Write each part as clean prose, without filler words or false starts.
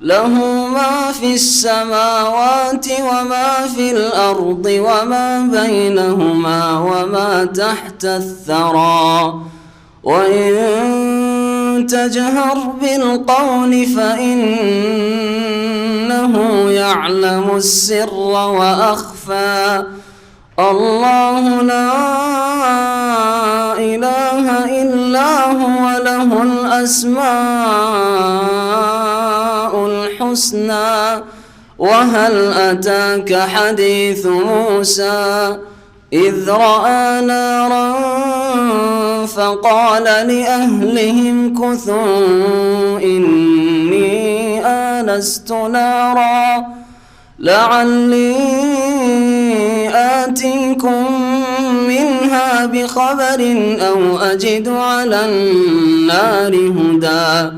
له ما في السماوات وما في الأرض وما بينهما وما تحت الثرى وإن تجهر بالقول فإنه يعلم السر وأخفى الله لا إله إلا هو له الأسماء الحسنى وهل أتاك حديث موسى إذ رأى نارا فقال لأهلهم كثوا إني آنست نارا لعلي آتيكم منها بخبر أو أجد على النار هدى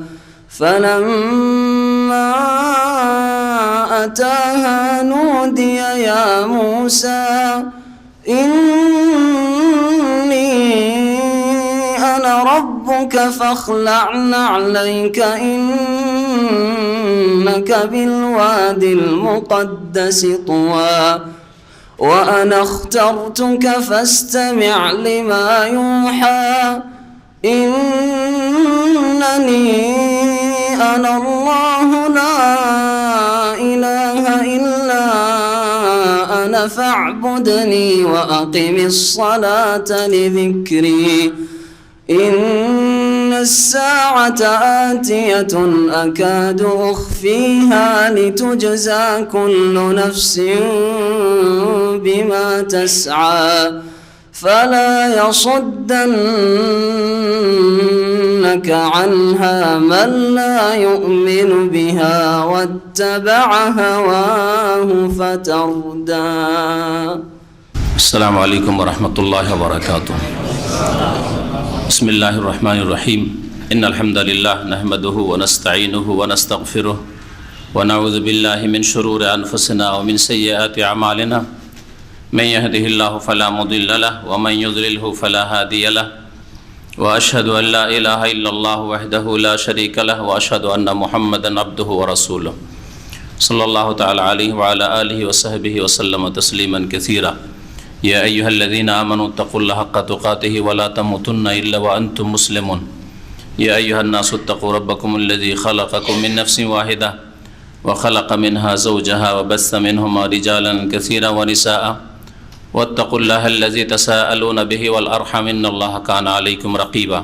فلما أتاها نودي يا موسى إني أنا ربك فاخلع نعليك إنك بالواد المقدس طوى وأنا اخترتك فاستمع لما يوحى إنني أنا الله لا إله إلا أنا فاعبدني وأقم الصلاة لذكري إن الساعة آتية أكاد أخفيها لتجزى كل نفس بما تسعى فلا يصدنك عنها من لا يؤمن بها واتبع هواه فتردى. السلام عليكم ورحمة الله وبركاته. بسم الله الرحمن الرحيم إن الحمد لله نحمده ونستعينه ونستغفره ونعوذ بالله من شرور أنفسنا ومن سيئات أعمالنا من يهده الله فلا مضل له ومن يضلله فلا هادي له وأشهد أن لا إله إلا الله وحده لا شريك له وأشهد أن محمدا عبده ورسوله صلى الله تعالى عليه وعلى آله وصحبه وسلم تسليما كثيرا يا أيها الذين آمنوا اتقوا الله حق تقاته ولا تموتن إلا وأنتم مسلمون يا أيها الناس اتقوا ربكم الذي خلقكم من نفس واحدة وخلق منها زوجها وبث منهما رجالا كثيرا ونساء واتقوا الله الذي تساءلون به والأرحم إن الله كان عليكم رقيبا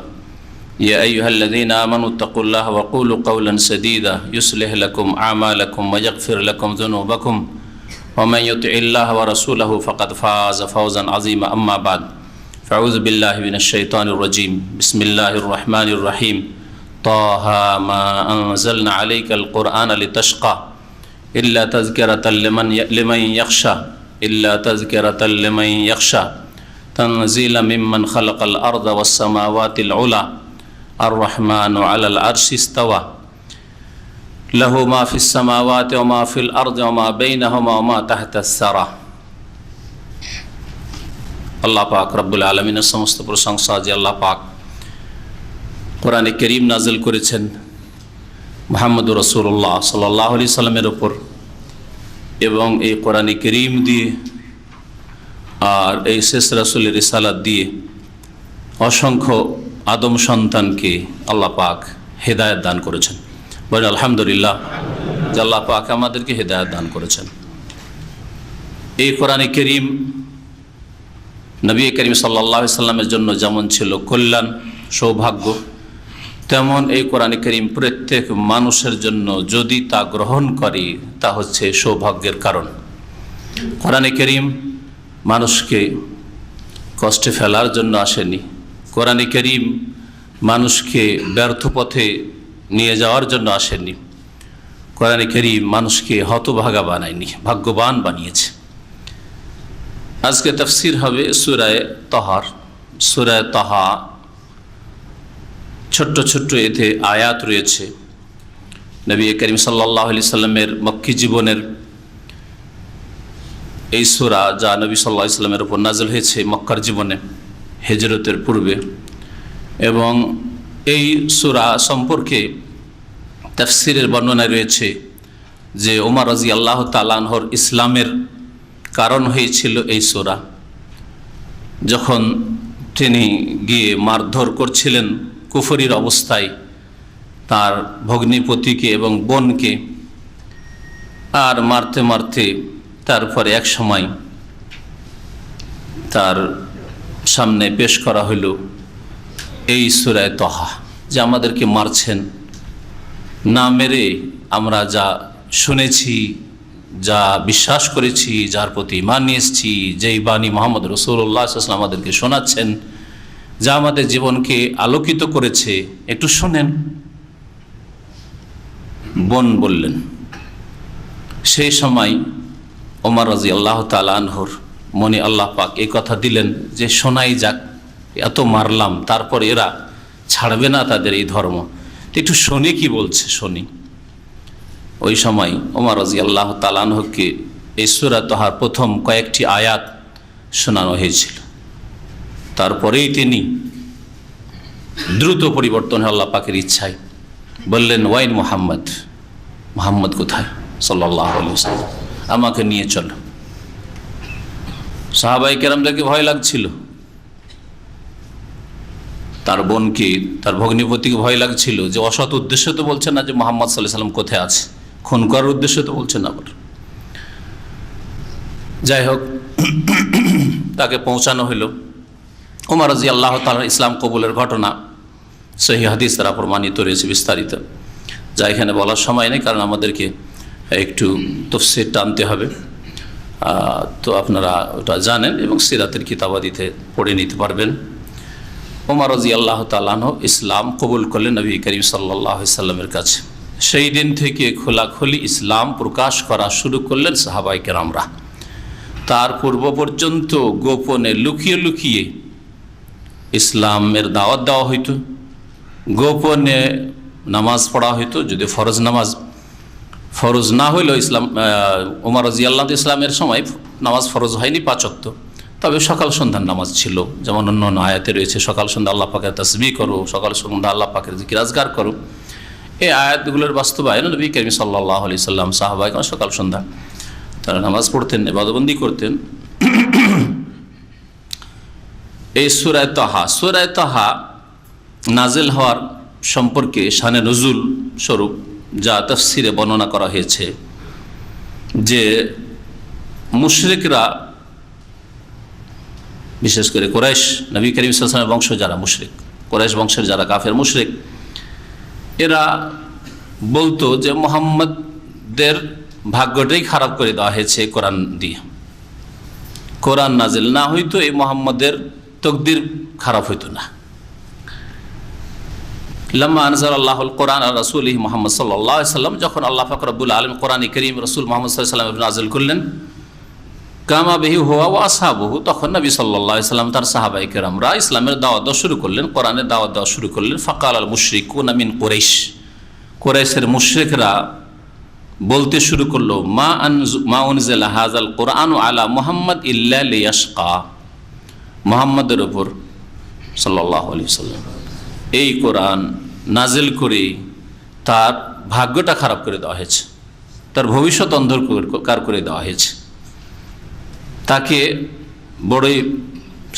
يا أيها الذين آمنوا اتقوا الله وقولوا قولا سديدا يصلح لكم أعمالكم ويغفر لكم ذنوبكم ومن يطع الله ورسوله فقد فاز فوزا عظيما أما بعد فأعوذ بالله من الشيطان الرجيم بسم الله الرحمن الرحيم طه ما أنزلنا عليك القرآن لتشقى إلا تذكرة لمن يخشى إلا تذكرة لمن يخشى تنزيلا ممن خلق الأرض والسماوات العلى الرحمن على العرش استوى له ما في السماوات وما في الأرض وما بينهما وما تحت الثرى আল্লাহ পাক রব্বুল আলামিনের সমস্ত প্রশংসা যে আল্লাহ পাক কোরআনে কারীম নাযিল করেছেন মুহাম্মদুর রাসূলুল্লাহ সাল্লাল্লাহু আলাইহি সাল্লামের উপর এবং এই কোরআনে কারীম দিয়ে আর এই শেষ রাসূলের রিসালাত দিয়ে অসংখ্য আদম সন্তানকে আল্লাহ পাক হেদায়েত দান করেছেন। বলেন আলহামদুলিল্লাহ যে আল্লাহ পাক আমাদেরকে হেদায়েত দান করেছেন। এই কোরআনে কারীম নবী করিম সাল্লাল্লাহু আলাইহি সাল্লামের জন্য যেমন ছিল কল্যাণ সৌভাগ্য, তেমন এই কোরআনে কারীম প্রত্যেক মানুষের জন্য যদি তা গ্রহণ করে তা হচ্ছে সৌভাগ্যের কারণ। কোরআনে কারীম মানুষকে কষ্টে ফেলার জন্য আসেনি, কোরআনে কারীম মানুষকে ব্যর্থ পথে নিয়ে যাওয়ার জন্য আসেনি, কোরআনে কারীম মানুষকে হতভাগা বানায়নি, ভাগ্যবান বানিয়েছে। আজকে তাফসীর হবে সূরায়ে তাহার। সূরায়ে তাহা ছোট্ট ছোট্ট এতে আয়াত রয়েছে। নবী করিম সাল্লাল্লাহু আলাইহি সাল্লামের মক্কি জীবনের এই সূরা, যা নবী সাল্লাল্লাহু আলাইহি সাল্লামের উপর নাযিল হয়েছে মক্কার জীবনে হিজরতের পূর্বে, এবং এই সূরা সম্পর্কে তাফসীরের বর্ণনায় রয়েছে যে ওমর রাদিয়াল্লাহু তাআলা আনহুর ইসলামের কারণ হয়েছিল এই সূরা। যখন তিনি গিয়ে মারধর করছিলেন কুফরির অবস্থায় তার ভগ্নিপতিকে এবং বোনকে, আর মারতে মারতে তারপরে এক সময় তার সামনে পেশ করা হইল এই সূরা তহা, যে আমাদেরকে মারছেন, না মেরে আমরা যা শুনেছি, যা বিশ্বাস করেছি, যার প্রতি ঈমান নিয়ে এসেছি, যেই বাণী মুহাম্মদ রাসূলুল্লাহ সাল্লাল্লাহু আলাইহি ওয়াসাল্লাম আমাদেরকে শোনাচ্ছেন, যা আমাদের জীবনকে আলোকিত করেছে, একটু শোনেন। বোন বললেন। সেই সময় ওমর রাদিয়াল্লাহু তাআলা আনহুর মনে আল্লাহ পাক এই কথা দিলেন যে শোনাই যাক, এত মারলাম তারপর এরা ছাড়বে না তাদের এই ধর্ম, একটু শুনি কি বলছে, শুনি। ওই সময় ওমর রাদিয়াল্লাহু তাআলা আনহুকে এই সূরা তহার প্রথম কয়েকটি আয়াত শোনানো হয়েছিল। তারপরেই তিনি দ্রুত পরিবর্তন হয় আল্লাহ পাকের ইচ্ছায়, বললেন ওয়াইন মুহাম্মদ, মুহাম্মদ কোথায় সাল্লাল্লাহু আলাইহি ওয়াসাল্লাম, আমাকে নিয়ে চলো। সাহাবায়ে কেরামদেরকে ভয় লাগছিল, তার বোনকে, তার ভগ্নিপতিকে ভয় লাগছিল যে অসৎ উদ্দেশ্য তো বলছে না যে মুহাম্মদ সাল্লাল্লাহু আলাইহি ওয়াসাল্লাম কোথায় আছে, খুন করার উদ্দেশ্য তো বলছে না আবার। যাই হোক, তাকে পৌঁছানো হইল। ওমর রাদিয়াল্লাহু তাআলা ইসলাম কবুলের ঘটনা সহিহ হাদিস দ্বারা প্রমাণিত রয়েছে বিস্তারিত, যা এখানে বলার সময় নেই, কারণ আমাদেরকে একটু তাফসীর টানতে হবে। তো আপনারা ওটা জানেন এবং সিরাতের কিতাবাদিতে পড়ে নিতে পারবেন। ওমর রাদিয়াল্লাহু তাআলা আনহু ইসলাম কবুল করলেন নবী করিম সাল্লাল্লাহু আলাইহি সাল্লামের কাছে। সেই দিন থেকে খোলাখুলি ইসলাম প্রকাশ করা শুরু করলেন সাহাবায়ে কেরামরা। তার পূর্ব পর্যন্ত গোপনে লুকিয়ে লুকিয়ে ইসলামের দাওয়াত দেওয়া হইতো, গোপনে নামাজ পড়া হইতো, যদি ফরজ নামাজ ফরজ না হইলেও ইসলাম ওমর রাদিয়াল্লাহু ইসলামের সময় নামাজ ফরজ হয়নি 5 ওয়াক্ত, তবে সকাল সন্ধ্যার নামাজ ছিল, যেমন অন্য আয়াতে রয়েছে সকাল সন্ধ্যা আল্লাহ পাকের তাসবিহ করো, সকাল সন্ধ্যা আল্লাহ পাকের জিকির আজগার করো। এই আয়াতগুলোর বাস্তবায়ন নবী করিম সাল্লাল্লাহু আলাইহি সাল্লাম সাহাবায়ে সকাল সন্ধ্যা তারা নামাজ পড়তেন, ইবাদতবন্দি করতেন। এই সূরা তাহা নাজিল হওয়ার সম্পর্কে শানে নুজুল স্বরূপ যা তাফসীরে বর্ণনা করা হয়েছে যে মুশরিকরা, বিশেষ করে কুরাইশ, নবী করিম সাল্লাল্লাহু আলাইহি ওয়াসাল্লামের বংশ যারা মুশরিক, কুরাইশ বংশের যারা কাফের মুশরিক, এরা বলতো যে মুহাম্মদের ভাগ্যটাই খারাপ করে দেওয়া হয়েছে কোরআন দিয়ে। কোরআন নাজিল না হইতো এই মুহাম্মদের তকদির খারাপ হইতো না। লাম্মা আনজালাল্লাহুল কোরআন আলা রাসূলিহি মুহাম্মদ সাল্লাল্লাহু আলাইহি ওয়াসাল্লাম, যখন আল্লাহ পাক রব্বুল আলামিন কোরআনে কারীম রাসূল মুহাম্মদ সাল্লাল্লাহু আলাইহি ওয়াসাল্লাম নাজিল করলেন, কামা বিহি হুয়া ওয়া আসহাবুহু, তখন নবী সাল্লাল্লাহু আলাইহি ওয়াসাল্লাম তার সাহাবায়ে কেরামরা ইসলামের দাওয়াত দেওয়া শুরু করলেন, কোরআনের দাওয়াত দেওয়া শুরু করলেন। ফাকাল আল মুশরিকুনা মিন কুরাইশ, কুরাইশের মুশরিকরা বলতে শুরু করলো, মা উনজিলা হাযাল কোরআনু আলা মুহাম্মদ ইল্লা লিয়াশকা, মুহাম্মদের উপর সাল্লাল্লাহু আলাইহি ওয়াসাল্লাম এই কোরআন নাজিল করে তার ভাগ্যটা খারাপ করে দেওয়া হয়েছে, তার ভবিষ্যৎ অন্ধকার করে দেওয়া হয়েছে, তাকে বড়ই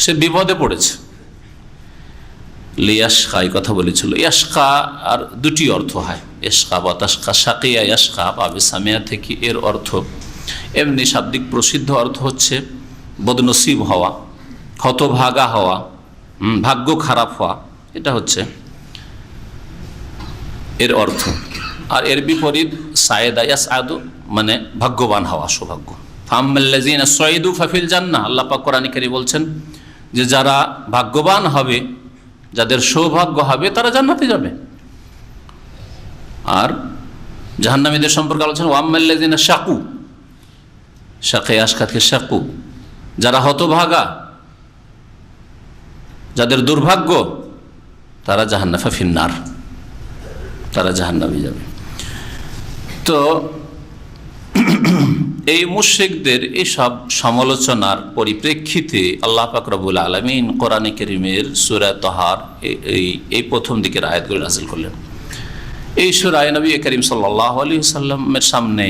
সে বিপদে পড়েছে। লিয়াশকা এই কথা বলেছিল। ইয়াশকা আর দুটি অর্থ হয়, ইশকা বা তাশকা, শাকিয়া ইয়াশকা বা বিসামিয়া থেকে এর অর্থ এমনি শাব্দিক প্রসিদ্ধ অর্থ হচ্ছে বদনসিব হওয়া, হতভাগা হওয়া, ভাগ্য খারাপ হওয়া, এটা হচ্ছে এর অর্থ। আর এর বিপরীত সায়েদা ইয়াসআদু মানে ভাগ্যবান হওয়া, সৌভাগ্য। ফাম্মাল্লাযিনা সাইদু ফাফিল জান্নাহ, আল্লাহ পাক কোরআনে কারীমে বলছেন যে যারা ভাগ্যবান হবে, যাদের সৌভাগ্য হবে তারা জান্নাতে যাবে। আর জাহান্নামীদের সম্পর্কে আলোচনা, ওয়াম্মাল্লাযিনা শাকু, শাকিয়া আশকাকে শাকু, যারা হতভাগা, যাদের দুর্ভাগ্য, তারা জাহান্নাম, ফাফিন্নার, তারা জাহান্নামে যাবে। তো এই মুশরিকদের এইসব সমালোচনার পরিপ্রেক্ষিতে আল্লাহ পাক রব্বুল আলামিন কোরআনে কারীমের সূরা তাহার এই প্রথম দিকের আয়াতগুলো নাযিল করলেন। এই সূরায় নবী করিম সাল্লাল্লাহু আলাইহি ওয়াসাল্লামের সামনে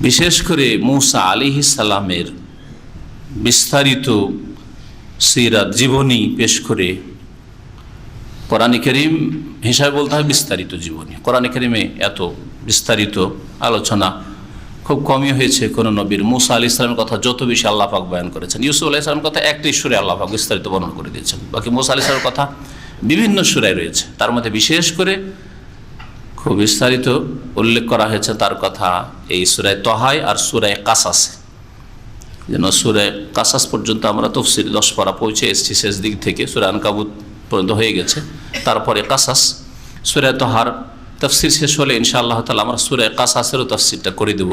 বিশেষ করে মূসা আলাইহিস সালামের বিস্তারিত সিরাত জীবনী পেশ করে, কোরআন কারীম হিসাবে বলতে হয় বিস্তারিত জীবনী। কোরআন কারীমে এত বিস্তারিত আলোচনা খুব কমই হয়েছে কোন নবীর। মূসা আলাইহিস সালামের কথা যত বেশি আল্লাহ পাক বয়ান করেছেন। ইউসুফ আলাইহিস সালামের কথা একটি সূরায় আল্লাহ পাক বিস্তারিত বর্ণনা করে দিয়েছেন। বাকি মূসা আলাইহিস সালামের কথা বিভিন্ন সূরায় রয়েছে। তার মধ্যে বিশেষ করে খুব বিস্তারিত উল্লেখ করা হয়েছে তার কথা এই সূরায় তহায় আর সূরায় কাসাসে। যেন সূরায় কাসাস পর্যন্ত আমরা তাফসীর 10 পারা পৌঁছে এসেছি, শেষ দিক থেকে সূরা আনকাবুত পর্যন্ত হয়ে গেছে। তারপরে কাসাস, সূরায় তহার তাফসীর শেষ হলে ইনশাআল্লাহ তাআলা আমরা সূরায় কাসাসেরও তাফসীরটা করে দেব,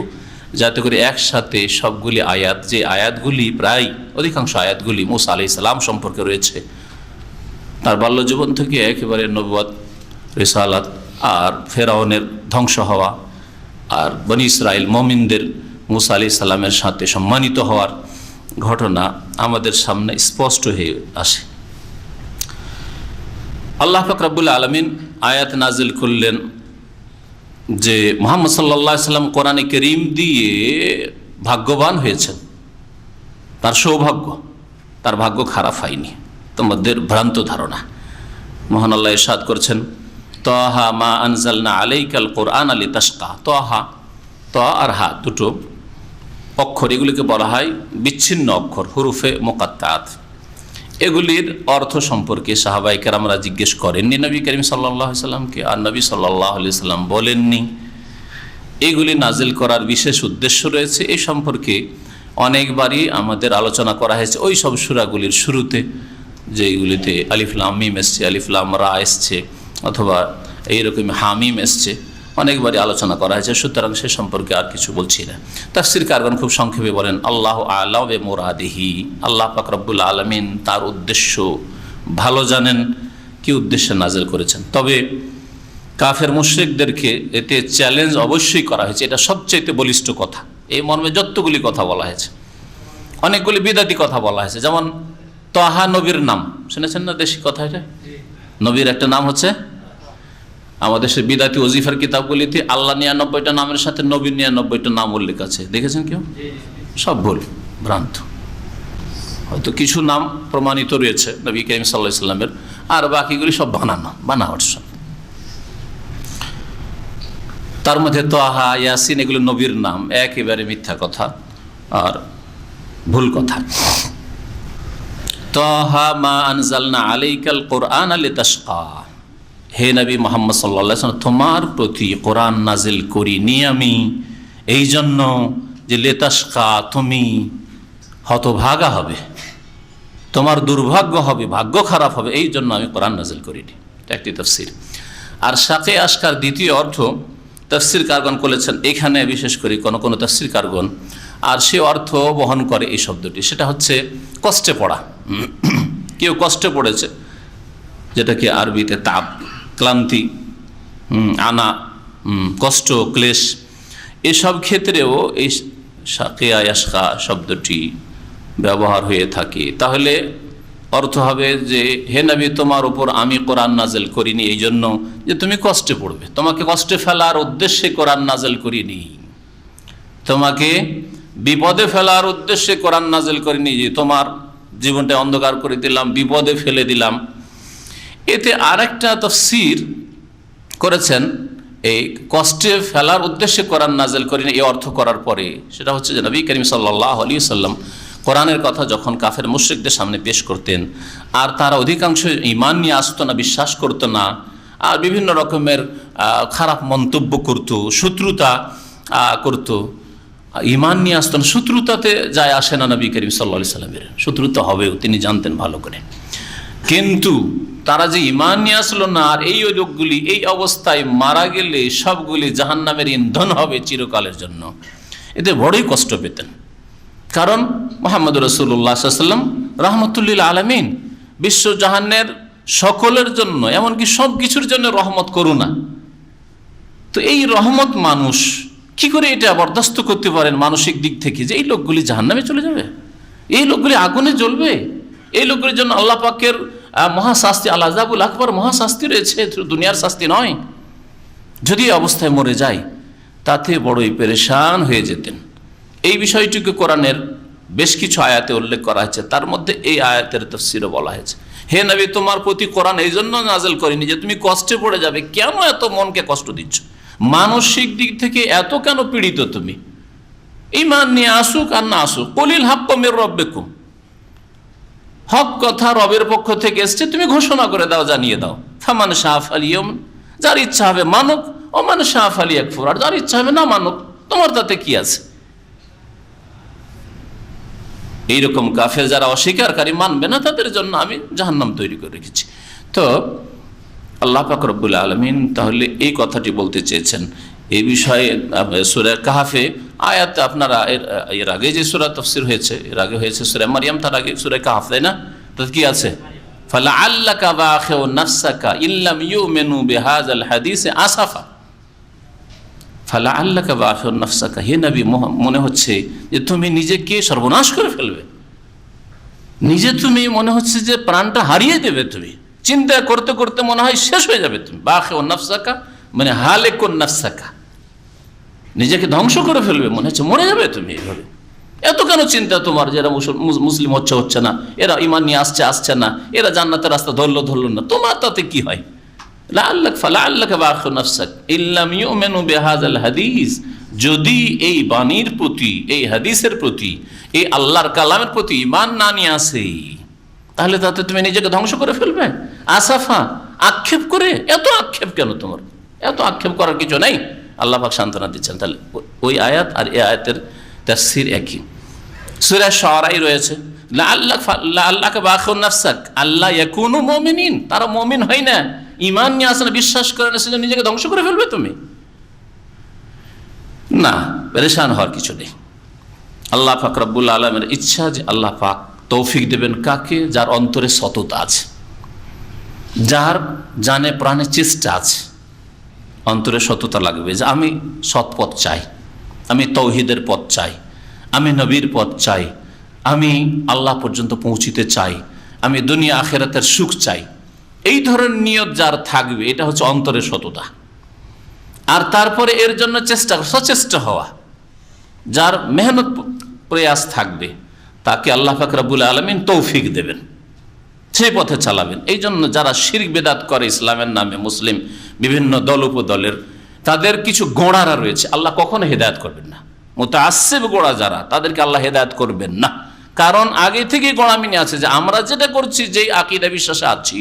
যাতে করে একসাথে সবগুলি আয়াত, যে আয়াতগুলি প্রায় অধিকাংশ আয়াতগুলি মূসা আলাইহিস সালাম সম্পর্কে রয়েছে, তার বাল্য জীবন থেকে একেবারে নবুয়ত, রিসালাত আর ফেরাউনের ধ্বংস হওয়া আর বনী ইসরাইল মুমিনদের মূসা আলাইহিস সালামের সাথে সম্মানিত হওয়ার ঘটনা আমাদের সামনে স্পষ্ট হয়ে আসে। আল্লাহ পাক রব্বুল আলামিন আয়াত নাজিল করলেন যে মুহাম্মদ সাল্লাল্লাহু আলাইহি সাল্লাম কোরআনে কারীম দিয়ে ভাগ্যবান হয়েছেন, তার সৌভাগ্য, তার ভাগ্য খারাপ হয়নি। তোমাদের ভ্রান্ত ধারণা। মহান আল্লাহ ইরশাদ করেছেন, তাহা মা আনজালনা আলাইকাল কোরআন লিতাশকা। তাহা, তা আর হা দুটো অক্ষর, এগুলিকে বলা হয় বিচ্ছিন্ন অক্ষর, হুরুফে মুকাত্তাত। এগুলির অর্থ সম্পর্কে সাহাবায়ে কেরামরা জিজ্ঞেস করেননি নবী করিম সাল্লাল্লাহু আলাইহি সাল্লামকে, আর নবী সাল্লাল্লাহু আলাইহি সাল্লাম বলেননি। এগুলি নাজিল করার বিশেষ উদ্দেশ্য রয়েছে, এই সম্পর্কে অনেকবারই আমাদের আলোচনা করা হয়েছে। ওই সব সূরাগুলির শুরুতে যেগুলিতে আলিফ লাম মিম এসছে, আলিফ লাম রা এসছে, অথবা এইরকম হামিম এসছে, অনেকবারই আলোচনা করা হয়েছে। সুতরাং সে সম্পর্কে আর কিছু বলছি না। তাফসীর কারগণ খুব সংক্ষেপে বলেন, আল্লাহু আ'লাম বিমুরাদিহি, আল্লাহ পাক রব্বুল আলামিন তার উদ্দেশ্য ভালো জানেন, কি উদ্দেশ্যে নাজিল করেছেন। তবে কাফের মুশরিকদেরকে এতে চ্যালেঞ্জ অবশ্যই করা হয়েছে, এটা সবচেয়ে বলিষ্ঠ কথা। এই মর্মে যতগুলি কথা বলা হয়েছে, অনেকগুলি বিদাতি কথা বলা হয়েছে। যেমন তাহা নবীর নাম, শুনেছেন না দেশি কথা? এটা নবীর একটা নাম হচ্ছে, আমাদের সে বিদাতি ওজিফার কিতাবগুলিতে আল্লাহ 99টা নামের সাথে নবীর 99টা নাম উল্লেখ আছে, দেখেছেন কেউ? সব ভুল, ভ্রান্ত। হয়তো কিছু নাম প্রমাণিত রয়েছে নবী করিম সাল্লাল্লাহু আলাইহি সাল্লামের, আর বাকিগুলি সব বানাওয়াট সব। তার মধ্যে তাহা, ইয়াসিন এগুলো নবীর নাম, একেবারে মিথ্যা কথা আর ভুল কথা। তাহা মা আনজালনা আলাইকাল কোরআন লিতাশকা, হে নবী মুহাম্মদ সাল্লাল্লাহু আলাইহি ওয়াসাল্লাম, তোমার প্রতি কোরআন নাজিল করিনি আমি এই জন্য যে লিতাশকা, তুমি হতভাগা হবে, তোমার দুর্ভাগ্য হবে, ভাগ্য খারাপ হবে, এই জন্য আমি কোরআন নাজিল করিনি। এটা একটি তাফসীর। আর শাকে আশকার দ্বিতীয় অর্থ তাফসীর কারগণ করেছেন এখানে, বিশেষ করে কোন তাফসীর কারগণ, আর সে অর্থ বহন করে এই শব্দটি, সেটা হচ্ছে কষ্টে পড়া। কেউ কষ্টে পড়েছে, যেটাকে আরবিতে তাপ, ক্লান্তি, আনা, কষ্ট, ক্লেশ, এসব ক্ষেত্রেও এই শাকে আশকা শব্দটি ব্যবহার হয়ে থাকে। তাহলে অর্থ হবে যে হে নবী, তোমার উপর আমি কোরআন নাজিল করিনি এই জন্য যে তুমি কষ্টে পড়বে, তোমাকে কষ্টে ফেলার উদ্দেশ্যে কোরআন নাজিল করিনি, তোমাকে বিপদে ফেলার উদ্দেশ্যে কোরআন নাজিল করিনি, যে তোমার জীবনটা অন্ধকার করে দিলাম, বিপদে ফেলে দিলাম। এতে আরেকটা তাফসীর করেছেন, এই কষ্টে ফেলার উদ্দেশ্যে কোরআন নাজিল করিনি এই অর্থ করার পরে, সেটা হচ্ছে যে নবী করিম সাল্লাল্লাহু আলাইহি ওয়াসাল্লাম কোরআনের কথা যখন কাফের মুশরিকদের সামনে পেশ করতেন, আর তারা অধিকাংশ ঈমান নিয়ে আসতো না, বিশ্বাস করতো না, আর বিভিন্ন রকমের খারাপ মন্তব্য করত, শত্রুতা করত, ঈমান নিয়ে আসতো না। শত্রুতাতে যায় আসে না নবী করিম সাল্লাল্লাহু আলাইহি ওয়াসাল্লামের, শত্রুতা হবেও তিনি জানতেন ভালো করে, কিন্তু তারা যে ঈমান নিয়ে আসলো না, আর এই লোকগুলি এই অবস্থায় মারা গেলে সবগুলি জাহান্নামের ইন্ধন হবে চিরকালের জন্য, এতে বড়ই কষ্ট পেতেন। কারণ মুহাম্মদ রাসূলুল্লাহ সাল্লাল্লাহু আলাইহি ওয়াসাল্লাম রাহমাতুল লিল আলামিন, বিশ্ব জাহানের সকলের জন্য, এমনকি সব কিছুর জন্য রহমত করুণা। তো এই রহমত মানুষ কি করে এটা বরদাস্ত করতে পারেন মানসিক দিক থেকে, যে এই লোকগুলি জাহান্নামে চলে যাবে, এই লোকগুলি আগুনে জ্বলবে, এই লোকগুলির জন্য আল্লাহ পাকের মহাশাস্তি, আল আযাবুল আকবার মহাশাস্তি রয়েছে, দুনিয়ার শাস্তি নয়। যদি এই অবস্থায় মরে যায় তাতে বড়ই পেরেশান হয়ে যেতেন। এই বিষয়টিকে কোরআনের বেশ কিছু আয়াতে উল্লেখ করা হয়েছে, তার মধ্যে এই আয়াতের তাফসীরও বলা হয়েছে, হে নবী, তোমার প্রতি কোরআন এই জন্য নাযিল করিনি যে তুমি কষ্টে পড়ে যাবে। কেন এত মনকে কষ্ট দিচ্ছ? মানসিক দিক থেকে এত কেন পীড়িত তুমি? ঈমান নিয়ে আসুক আর না আসুক, কুলিল হাক্কু মির রাব্বিকুম, হক কথা রবের পক্ষ থেকে এসছে, তুমি ঘোষণা করে দাও, জানিয়ে দাও। ফামান শাআ ফালিয়ুমিন, যার ইচ্ছা হবে মানুক, ও মান শাআ ফালিয়াকফুর, আর যার ইচ্ছা হবে না মানুক, তোমার তাতে কি আছে? এইরকম কাফের যারা অস্বীকারী, মানবে না, তাদের জন্য আমি জাহান্নাম তৈরি করে রেখেছি। তো আল্লাহ পাক রব্বুল আলামিন তাহলে এই কথাটি বলতে চেয়েছেন এই বিষয়ে। সূরা কাহফে আয়াত, আপনারা এর আগে যে সূরা তাফসীর হয়েছে, এর আগে হয়েছে সূরা মারইয়াম, তার আগে সূরা কাহফ, তাই না? তাতে কি আছে? ফালাআল্লাকা বাখিউ নাফসাকা ইল্লাম ইউমিনু বিহাযাল হাদিসে আসাফা। ফালাআল্লাকা বাখিউ নাফসাকা, হে নবী, মনে হচ্ছে যে তুমি নিজেকে সর্বনাশ করে ফেলবে, নিজে তুমি মনে হচ্ছে যে প্রাণটা হারিয়ে দেবে, তুমি চিন্তা করতে করতে মনে হয় শেষ হয়ে যাবে তুমি। বাখিউ নাফসাকা মানে হালিকুন নাফসাকা, নিজেকে ধ্বংস করে ফেলবে, মনে হচ্ছে মরে যাবে তুমি। এইভাবে এত কেন চিন্তা তোমার যে এরা মুসলিম হচ্ছে না, এরা ঈমান নিয়ে আসছে না, এরা জান্নাতের রাস্তা ধরলো না, তোমার তাতে কি হয়? ফালাআল্লাকা বাখিউ নাফসাক ইল্লাম ইউমিনু বিহাযাল হাদিস, যদি এই বাণীর প্রতি, এই হাদিসের প্রতি, এই আল্লাহর কালামের প্রতি ঈমান না নিয়ে আসে, তাহলে তাতে তুমি নিজেকে ধ্বংস করে ফেলবে। আসাফা, আক্ষেপ করে। এত আক্ষেপ কেন তোমার? এত আক্ষেপ করার কিছু নেই। আল্লাহ পাক সান্ত্বনা দিচ্ছেন। তাহলে ওই আয়াত আর এই আয়াতের তাফসীর একই। সূরা শুআরায় রয়েছে লাআল্লাকা বাখিউ নাফসাক আল্লা ইয়াকুনু মুমিনিন, তারা মুমিন হয় না, ঈমান নিয়ে আসে না, বিশ্বাস করে না, সেজন্য নিজেকে ধ্বংস করে ফেলবে তুমি। না, পেরেশান হওয়ার কিছু নেই। আল্লাহ পাক রব্বুল আলামিনের ইচ্ছা যে আল্লাহ পাক তৌফিক দেবেন কাকে? যার অন্তরে সততা আছে, যার জানে প্রাণে চেষ্টা আছে, অন্তরে সততা লাগবে যে আমি সৎ পথ চাই, আমি তৌহিদের পথ চাই, আমি নবীর পথ চাই, আমি আল্লাহ পর্যন্ত পৌঁছিতে চাই, আমি দুনিয়া আখিরাতের সুখ চাই। এই ধরনের নিয়ত যার থাকবে, এটা হচ্ছে অন্তরের সততা। আর তারপরে এর জন্য সচেষ্ট হওয়া, যার মেহনত প্রয়াস থাকবে, তাকে আল্লাহ পাক রব্বুল আলামিন তৌফিক দেবেন, সেই পথে চালাবেন। এই জন্য যারা শিরক বিদআত করে ইসলামের নামে, মুসলিম বিভিন্ন দল উপদলের, তাদের কিছু গোঁড়ারা রয়েছে, আল্লাহ কখনো হেদায়েত করবেন না। মুতাআসসিব গোঁড়া যারা, তাদেরকে আল্লাহ হেদায়েত করবেন না। কারণ আগে থেকে গোঁড়ামি নিয়ে আছে যে আমরা যেটা করছি, যেই আকীদা বিশ্বাসে আছি,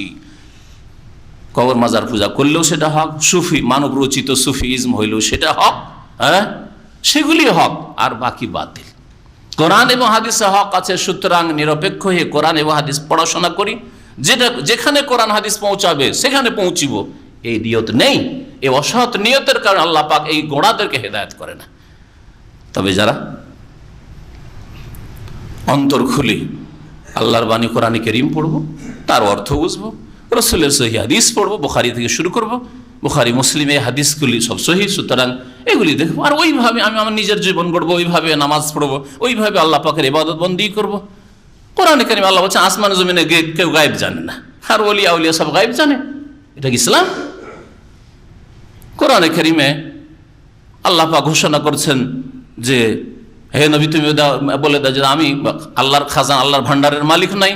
কবর মাজার পূজা করলেও সেটা হক, সুফি মানব রচিত সুফিইজম হইলেও সেটা হক, হ্যাঁ, সেগুলি হক, আর বাকি বাতিল। কোরআন এবং হাদিসে হক আছে, সুতরাং নিরপেক্ষ হয়ে কোরআন এবং হাদিস পড়াশোনা করি, যেখানে কোরআন হাদিস পৌঁছাবে সেখানে পৌঁছিব, এই নিয়ত নেই। এই অসৎ নিয়তের কারণে আল্লাহ পাক এই গোঁড়াদেরকে হেদায়েত করে না। তবে যারা অন্তর খুলে আল্লাহর বাণী কোরআনে কারীম পড়বো, তার অর্থ বুঝবো, রাসূলের সহিহ হাদিস পড়বো, বুখারী থেকে শুরু করব, বুখারী মুসলিমে হাদিসগুলি সব সহিহ, সুতরাং এগুলি দেখবো, আর ওইভাবে আমি আমার নিজের জীবন গড়বো, ওইভাবে নামাজ পড়বো, ওইভাবে আল্লাহ পাকের ইবাদত বন্দি করবো। কোরআনে কারীম আল্লাহ বলছেন আসমান জমিনে কেউ গায়েব জানে না, আর ওলিয়া উলিয়া সব গায়েব জানে। এটা কি ইসলাম? কোরআনে কারীমে আল্লাহ পাক ঘোষণা করছেন যে হে নবী, তুমি বলে দাও যে আমি আল্লাহর খাজানা, আল্লাহর ভান্ডারের মালিক নাই,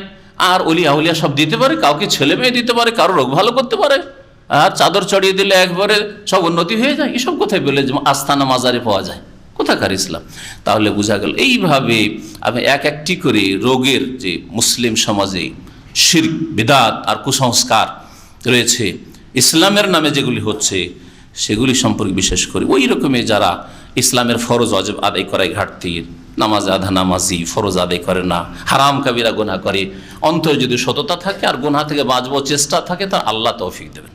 আর ওলিয়া উলিয়া সব দিতে পারে, কাউকে ছেলে মেয়ে দিতে পারে, কারো রোগ ভালো করতে পারে, আর চাদর চড়িয়ে দিলে একবারে সব উন্নতি হয়ে যায়। এসব কোথায় বলে যে আস্তানা মাজারে পাওয়া যায়? কোথাকার ইসলাম? তাহলে বোঝা গেল এইভাবে আমি একটি করে রোগের যে মুসলিম সমাজে শিরক বিদআত আর কুসংস্কার রয়েছে, ইসলামের নামে যেগুলি হচ্ছে, সেগুলি সম্পর্কে বিশেষ করে ওই রকমের যারা ইসলামের ফরজ ওয়াজিব আদায় করায় ঘাটতি, নামাজ আধা নামাজি, ফরজ আদায় করে না, হারাম কাবিরা গুনাহ করে, অন্তরে যদি সততা থাকে আর গুনাহ থেকে বাঁচবার চেষ্টা থাকে, তা আল্লাহ তৌফিক দেবেন।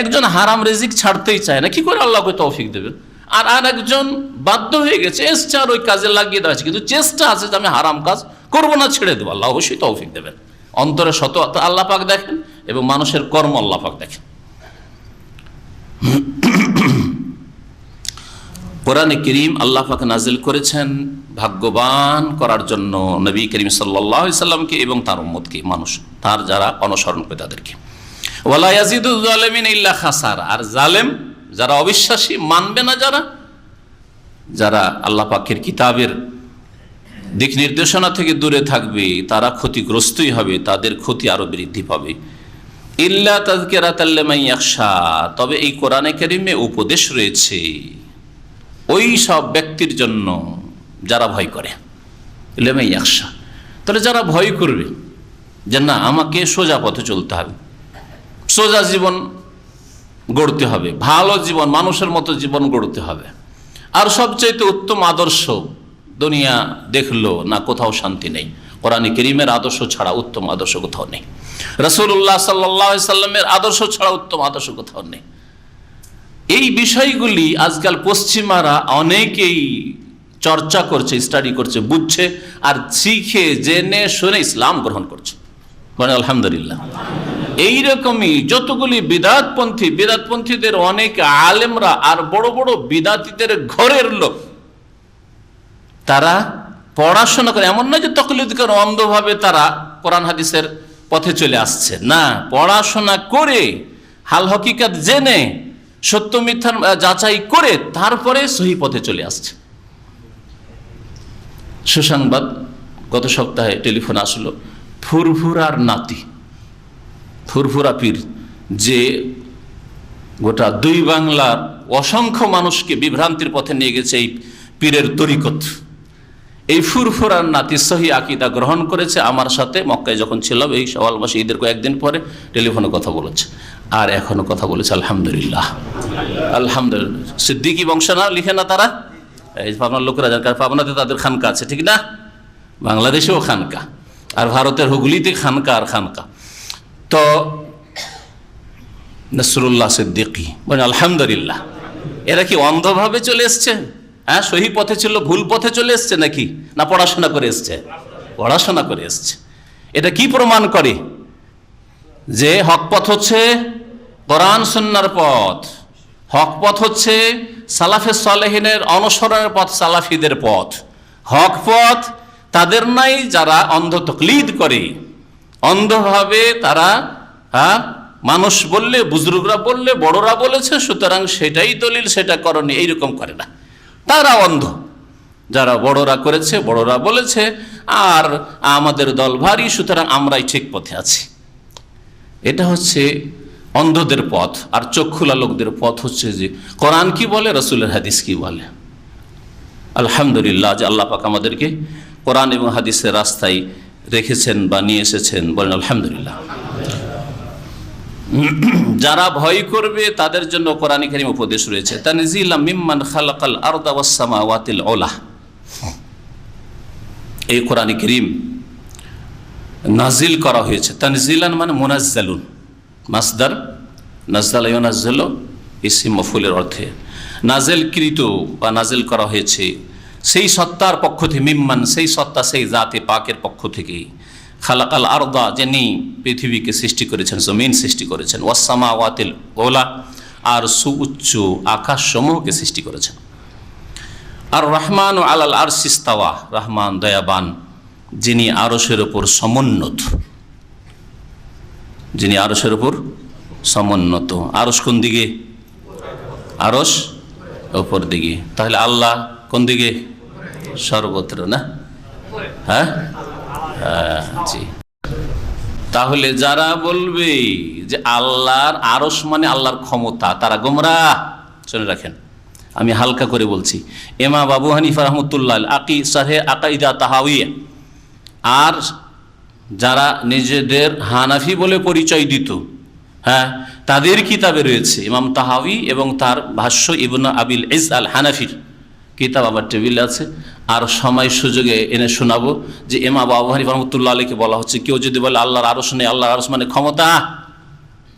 একজন হারাম রিজিক ছাড়তেই চায় না, কি করে আল্লাহকে তৌফিক দেবেন? আর একজন বাধ্য হয়ে গেছে, এসছে আর ওই কাজে লাগিয়ে দেওয়া আছে, কিন্তু চেষ্টা আছে যে আমি হারাম কাজ করবো না, ছেড়ে দেবো, আল্লাহ অবশ্যই তৌফিক দেবেন। অন্তরে সততা আল্লাহ পাক দেখেন এবং মানুষের কর্ম আল্লাহ পাক দেখেন। কোরআনে কারীম আল্লাহ পাক নাজিল করেছেন ভাগ্যবান করার জন্য নবী করিম সাল্লাল্লাহু আলাইহি সাল্লামকে এবং তার উম্মতকে, মানুষ তার যারা অনুসরণ করে তাদেরকে। ওয়ালা ইয়াজিদু যালিমিন ইল্লা খাসারা, আর যারা অবিশ্বাসী, মানবে না, যারা আল্লাহ পাকের কিতাবের দিক নির্দেশনা থেকে দূরে থাকবে, তারা ক্ষতিগ্রস্তই হবে, তাদের ক্ষতি আরো বৃদ্ধি পাবে। ইল্লা তাযকিরাতাল লিমান ইয়াখশা, তবে এই কোরআনে কারীমে উপদেশ রয়েছে ওই সব ব্যক্তির জন্য যারা ভয় করে। লিমান ইয়াখশা, তাহলে যারা ভয় করবে যে না, আমাকে সোজা পথে চলতে হবে, সোজা জীবন গড়তে হবে, ভালো জীবন, মানুষের মতো জীবন গড়তে হবে, আর সবচাইতে উত্তম আদর্শ দুনিয়া দেখলো না, কোথাও শান্তি নেই। কোরআনে কারীমের আদর্শ ছাড়া উত্তম আদর্শ কোথাও নেই। রাসূলুল্লাহ সাল্লাল্লাহু আলাইহি সাল্লামের আদর্শ ছাড়া উত্তম আদর্শ কোথাও নেই। এই বিষয়গুলি আজকাল পশ্চিমারা অনেকেই চর্চা করছে, স্টাডি করছে, বুঝছে, আর শিখে জেনে শুনে ইসলাম গ্রহণ করছে। মানে আলহামদুলিল্লাহ। এইরকমই যতগুলি বিদাতপন্থীদের অনেক আলেমরা আর বড় বড় বিদাতীদের ঘরের লোক, তারা পড়াশোনা করে, এমন নয় যে তাকলিদ করে অন্ধভাবে তারা কোরআন হাদিসের পথে চলে আসছে, না, পড়াশোনা করে হাল হকিকত জেনে সত্য মিথ্যার যাচাই করে তারপরে সহি পথে চলে আসছে। সুসংবাদ, গত সপ্তাহে টেলিফোন আসলো, ফুরফুরার নাতি, ফুরফুরা পীর, যে গোটা দুই বাংলার অসংখ্য মানুষকে বিভ্রান্তির পথে নিয়ে গেছে এই পীরের তরিকত, এই ফুরফুরার নাতি সহি আকীদা গ্রহণ করেছে। আমার সাথে মক্কায় যখন ছিলাম এই শাওয়াল মাসে ঈদের কয়েকদিন পরে টেলিফোনে কথা বলেছে, আর এখনো কথা বলেছে। আলহামদুলিল্লাহ, আলহামদুলিল্লাহ। সিদ্দিকী বংশ না, লিখে না তারা, এই পাবনার লোকেরা যান, কারণ পাবনাতে তাদের খানকা আছে, ঠিক না? বাংলাদেশেও খানকা, আর ভারতের হুগলিতে খানকা আর খানকা। তো নসরুল্লাহ সিদ্দিকী বলেন আলহামদুলিল্লাহ। এরা কি অন্ধভাবে চলে এসছে? হ্যাঁ, সহি পথে ছিল, ভুল পথে চলে এসছে নাকি? না পড়াশোনা করে এসছে? পড়াশোনা করে এসছে। এটা কি প্রমাণ করে? যে হক পথ হচ্ছে কোরআন সুন্নাহর পথ, হক পথ হচ্ছে সালাফে সালেহিনের অনুসরণের পথ, সালাফিদের পথ। হক পথ তাদের নাই যারা অন্ধ তাকলিদ করে, অন্ধভাবে তারা মানুষ বললে, বুজুর্গরা বললে, বড়রা বলেছে সুতরাং সেটাই দলিল, সেটা করণীয়, এইরকম করে না। তারা অন্ধ, যারা বড়রা করেছে, বড়রা বলেছে, আর আমাদের দল ভারী, সুতরাং আমরাই ঠিক পথে আছি। এটা হচ্ছে অন্ধদের পথ। আর চক্ষুলা লোকদের পথ হচ্ছে যে কোরআন কি বলে, রাসূলের হাদিস কি বলে। আলহামদুলিল্লাহ যে আল্লাহ পাক আমাদেরকে কোরআন এবং হাদিসের রাস্তায় রেখেছেন বা নিয়ে এসেছেন, বলেন আলহামদুলিল্লাহ। যারা ভয় করবে তাদের জন্য কোরআনে কারীম উপদেশ রয়েছে। তানজিলাম মিম্মান খালাকাল আরদা ওয়াস সামাওয়াতিল উলা, এই কোরআনে কারীম নাজিল করা হয়েছে। তানজিলান মানে মুনাজ্জালুন, মাসদার নাযালা ইউনাজ্জালু ইসম মাফউলের অর্থে নাজিলকৃত বা নাজিল করা হয়েছে সেই সত্তার পক্ষ থেকে, মিম্মান সেই সত্তা, সেই জাতে পাকের পক্ষ থেকে, খালাকাল আরদা যিনি পৃথিবীকে সৃষ্টি করেছেন, জমিন সৃষ্টি করেছেন, ওয়াস সামাওয়াতিল উলা আর সুউচ্চ আকাশ সমূহকে সৃষ্টি করেছেন। আর রহমান আলাল আরশি ইস্তাওয়া, রহমান দয়াবান যিনি আরশের উপর সমুন্নত, যিনি আরশের উপর সমুন্নত। আরশ কোন দিকে? আরশ উপর দিকে। তাহলে আল্লাহ কোন দিকে? সর্বত্র না? হ্যাঁ, জি। তাহলে যারা বলবে যে আল্লাহর আরশ মানে আল্লাহর ক্ষমতা, তারা গোমরাহ। শুনে রাখেন, আমি হালকা করে বলছি। ইমাম আবু হানিফা রাহমাতুল্লাহ শারহে আকাইদা তাহাউইয়া, আর যারা নিজেদের হানাফি বলে পরিচয় দিত, হ্যাঁ, তাদের কিতাবে রয়েছে ইমাম তাহাউই এবং তার ভাষ্য ইবনে আবিল ইজ আল হানাফির কিতাব আমার টেবিলে আছে। আর সময় সুযোগে এনে শোনাবো যে ইমাম আবু হানিফা রাহমাতুল্লাহ আলাইহি বলা হচ্ছে, কেউ যদি বলে আল্লাহর আরশ নেই, আল্লাহর আরশ মানে ক্ষমতা,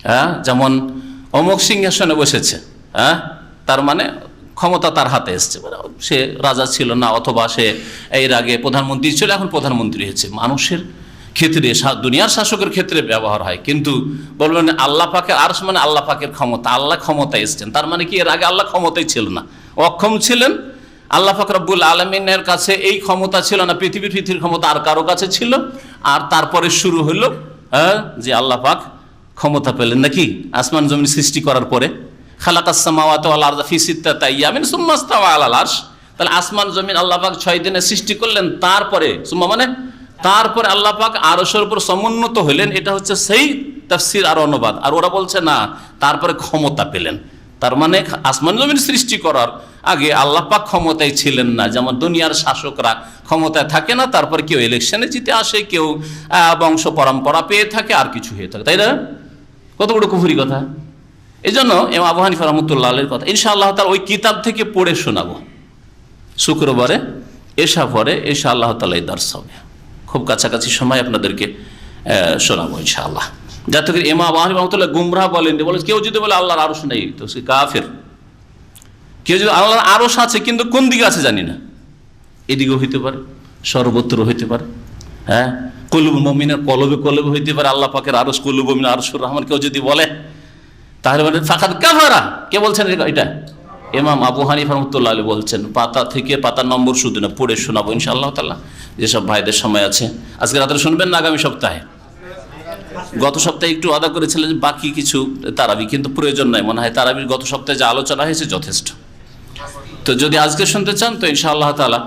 হ্যাঁ, যেমন অমুক সিংহাসনে বসেছে, হ্যাঁ, তার মানে ক্ষমতা তার হাতে এসছে, সে রাজা ছিল না, অথবা সে এর আগে প্রধানমন্ত্রী ছিল, এখন প্রধানমন্ত্রী হয়েছে। মানুষের ক্ষেত্রে, দুনিয়ার শাসকের ক্ষেত্রে ব্যবহার হয়, কিন্তু বলবেন আল্লাহ পাকের আরশ মানে আল্লাহ পাকের ক্ষমতা, আল্লাহ ক্ষমতায় এসছেন, তার মানে কি এর আগে আল্লাহ ক্ষমতায় ছিল না, অক্ষম ছিলেন। আল্লাহ পাক রব্বুল আলামিনের কাছে এই ক্ষমতা ছিল না, পৃথিবীর ক্ষমতা আর কারো কাছে ছিল। আর তারপরে শুরু হলো যে আল্লাহ পাক ক্ষমতা পেলেন নাকি আসমান জমিন সৃষ্টি করার পরে, খালাকাস সামাওয়াতি ওয়াল আরদা ফি সিত্তাতি আইয়ামিন সুম্মা ইসতাওয়া আলাল আরশ। তাহলে আসমান জমিন আল্লাহ পাক 6 দিনে সৃষ্টি করলেন, তারপরে সুম্মা মানে তারপরে আল্লাহ পাক আরশের উপর সমুন্নত হলেন। এটা হচ্ছে সেই তাফসীর আর অনুবাদ। আর ওরা বলছে না, তারপরে ক্ষমতা পেলেন। তার মানে আসমান জমিন সৃষ্টি করার আগে আল্লাহ পাক ক্ষমতায় ছিলেন না। যেমন দুনিয়ার শাসকরা ক্ষমতায় থাকে না, তারপরে কেউ ইলেকশনে জিতে আসে, কেউ বংশ পরম্পরা পেয়ে থাকে, আর কিছু হয়ে থাকে, তাই না? কত বড় কুফরি কথা। এই জন্য ইমাম আবু হানিফা রাহমাতুল্লাহ আলাইহির কথা ইনশাআল্লাহ তাআলা ওই কিতাব থেকে পড়ে শোনাবো শুক্রবারে এশা পরে। ইনশাআল্লাহ তাআলা এই দর্স হবে, খুব কাছাকাছি সময় আপনাদেরকে শোনাবো ইনশাআল্লাহ। যাতে করে ইমাম আবু হানিফা রাহমাতুল্লাহ গুমরাহ বলেন, বলে কেউ যদি বলে আল্লাহর আরশ নেই তো সে কাফের। কেউ যদি আল্লাহর আরশ আছে কিন্তু কোন দিকে আছে জানি না, এদিকেও হইতে পারে, সর্বত্র হইতে পারে। হ্যাঁ, কলব মুমিনের কলবে কলবে হইতে পারে আল্লাহ পাকের আরশ, কলব মুমিন আরশুর রহমান কেউ যদি বলে, তাহলে মানে ফাকাদ কাফারা। কে বলছেন এটা? ইমাম আবু হানিফা রাহমাতুল্লাহ আলাইহি বলছেন। পাতা থেকে পাতা নম্বর শুধু না, পড়ে শোনাবো ইনশাআল্লাহ তাআলা। যেসব ভাইদের সময় আছে আজকে রাতে শুনবেন না আগামী সপ্তাহে? গত সপ্তাহে একটু আদা করেছিলেন বাকি কিছু তারাবি, কিন্তু প্রয়োজন নাই মনে হয়। তারাবির গত সপ্তাহে যে আলোচনা হয়েছে যথেষ্ট। তো যদি আজকে শুনতে চান তো ইনশাআল্লাহ তাআলা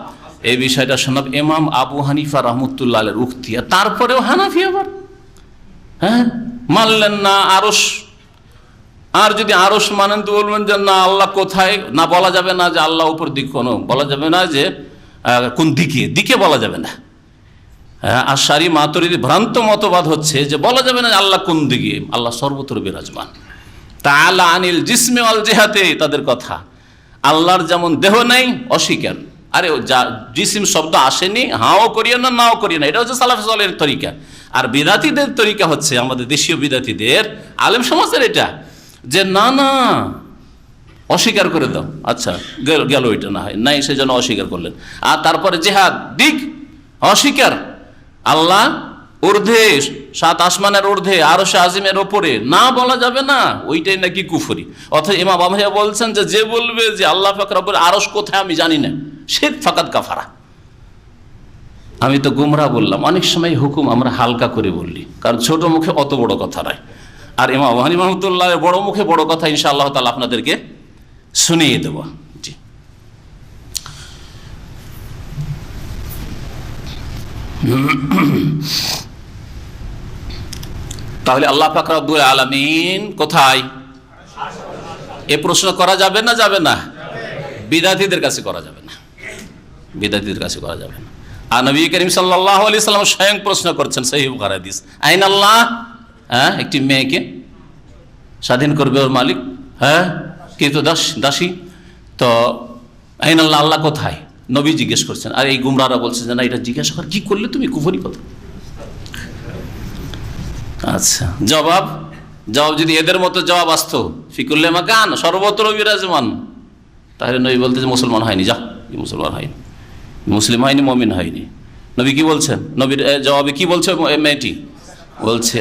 এই বিষয়টা শোনাব। ইমাম আবু হানিফা রাহমাতুল্লাহ আলাইহির উক্তি। তারপরেও হানাফি আবার মানলেন না আরশ। আর যদি আরশ মানেন তো বলবেন যে না আল্লাহ কোথায়, না বলা যাবে না যে আল্লাহ উপর দিক, কোনো বলা যাবে না যে কোন দিকে বলা যাবে না। আশারি মাতুরিদি ভ্রান্ত মতবাদ হচ্ছে যে বলা যাবে না আল্লাহ কোন দিকে, আল্লাহ সর্বত্র বিরাজমান। তাআলা আনিল জিসমি ওয়াল জিহাতি, তাদের কথা। আল্লাহর যেমন দেহ নেই, অস্বীকার। আরে জিসিম শব্দ আসেনি, হাও করিও না নাও করিও না, এটা হচ্ছে সালাফে সালেহের তরিকা। আর বিদাতীদের তরিকা হচ্ছে, আমাদের দেশীয় বিদাতীদের আলেম সমাজের এটা, যে না না অস্বীকার করে দাও। আচ্ছা গেল, এটা না হয় নাই, সেজন্য অস্বীকার করলেন। আর তারপরে জিহাদ দিক অস্বীকার। আল্লাহ ঊর্ধ্বে, 7 আসমানের ঊর্ধ্বে, আরশে আজিমের ওপরে, না বলা যাবে না, ওইটাই নাকি কুফরি। অথচ ইমাম আবু হানিফা বলছেন যে বলবে যে আল্লাহ পাক রব্বুল আরশ কোথায় আমি জানি না, সে ফাকাদ কাফারা। আমি তো গুমরাহ বললাম। অনেক সময় হুকুম আমরা হালকা করে বললি, কারণ ছোট মুখে অত বড় কথা নয়। আর ইমাম আবু হানিফা রাহমাতুল্লাহ বড় মুখে বড় কথা ইনশাআল্লাহ তাআলা আপনাদেরকে শুনিয়ে দেব। জি, তাহলে আল্লাহ পাক রব্বুল আলামিন কোথায়, এ প্রশ্ন করা যাবে না? যাবে না। বিদাতীদের কাছে করা যাবে না, বিদাতীদের কাছে করা যাবে না। আর নবী করিম সাল্লাল্লাহু আলাইহি সাল্লাম স্বয়ং প্রশ্ন করছেন, সহিহ বুখারী হাদিস, আইন আল্লাহ। একটি মেয়েকে স্বাধীন করবে ওর মালিক, কিন্তু দাসী, তো আইন আল্লাহ, আল্লাহ কোথায়? নবী জিজ্ঞেস করছেন। আর এই গুমরাহরা বলছে যে না, এটা জিজ্ঞাসা কর কি করলে তুমি, কুফরি কথা। আচ্ছা, জবাব যদি এদের মতো জবাব আসতো, ফিকুল্লে মাকান, সর্বত্র বিরাজমান, তাহলে নবী বলতে যে মুসলমান হয়নি, যা মুসলমান হয়নি, মুসলিম হয়নি, মুমিন হয়নি। নবী কি বলছেন? নবীর জবাবে কি বলছে মেয়েটি? বলছে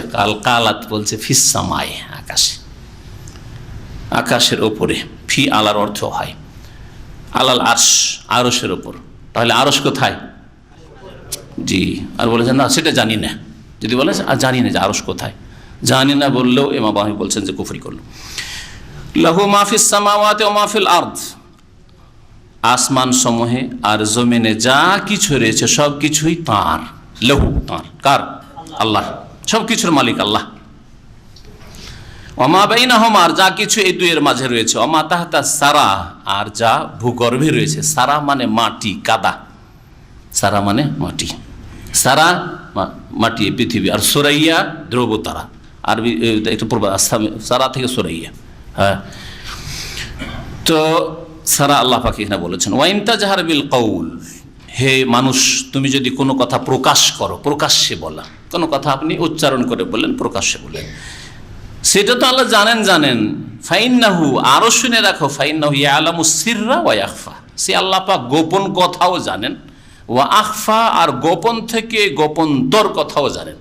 কালাত, বলছে ফিস সামায়ে, আকাশে, আকাশের ওপরে। ফি আলার অর্থ হয় আলাল আরশ, আরশের ওপর। তাহলে আরশ কোথায়? জি। আর বলেছেন না সেটা জানি না। যদি বলে জানি না যে আরশ কোথায়, জানি না বললেও ইমাম আবু হানিফা বলছেন যে কুফরি করলো। লাহু মা ফিস সামাওয়াতি ওয়া মা ফিল আরদ, আসমান সমূহে আর জমিনে যা কিছু রয়েছে সব কিছুই তাঁর। লাহু, তাঁর। কার? আল্লাহ। সব কিছুর মালিক আল্লাহ। ওমা বাইনাহুমা, আর যা কিছু এই দুইয়ের মাঝে রয়েছে। ওমা তাহতা সারা, আর যা ভূগর্ভে রয়েছে। সারা মানে মাটি, কাদা। সারা মানে মাটি, সারা মাটি, পৃথিবী। আর সুরাইয়া ধ্রুবতারা, আরবি একটু পূর্ব সারা থেকে সুরাইয়া। হ্যাঁ, তো সারা আল্লাহ পাক এখানে বলেছেন। ওয়াইন তাজহার বিল কওল, হে মানুষ তুমি যদি কোনো কথা প্রকাশ করো, প্রকাশ্যে বলা, কোনো কথা আপনি উচ্চারণ করে বললেন, প্রকাশ্যে বললেন, সেটা তো আল্লাহ জানেন। ফাইন্নাহু, আরো শুনে রাখো, ফাইন্নাহু ইয়ালামুস সিররা ওয়া আখফা, সে আল্লাহ পাক গোপন কথাও জানেন, ওয়া আখফা, আর গোপন থেকে গোপনতর কথাও জানেন।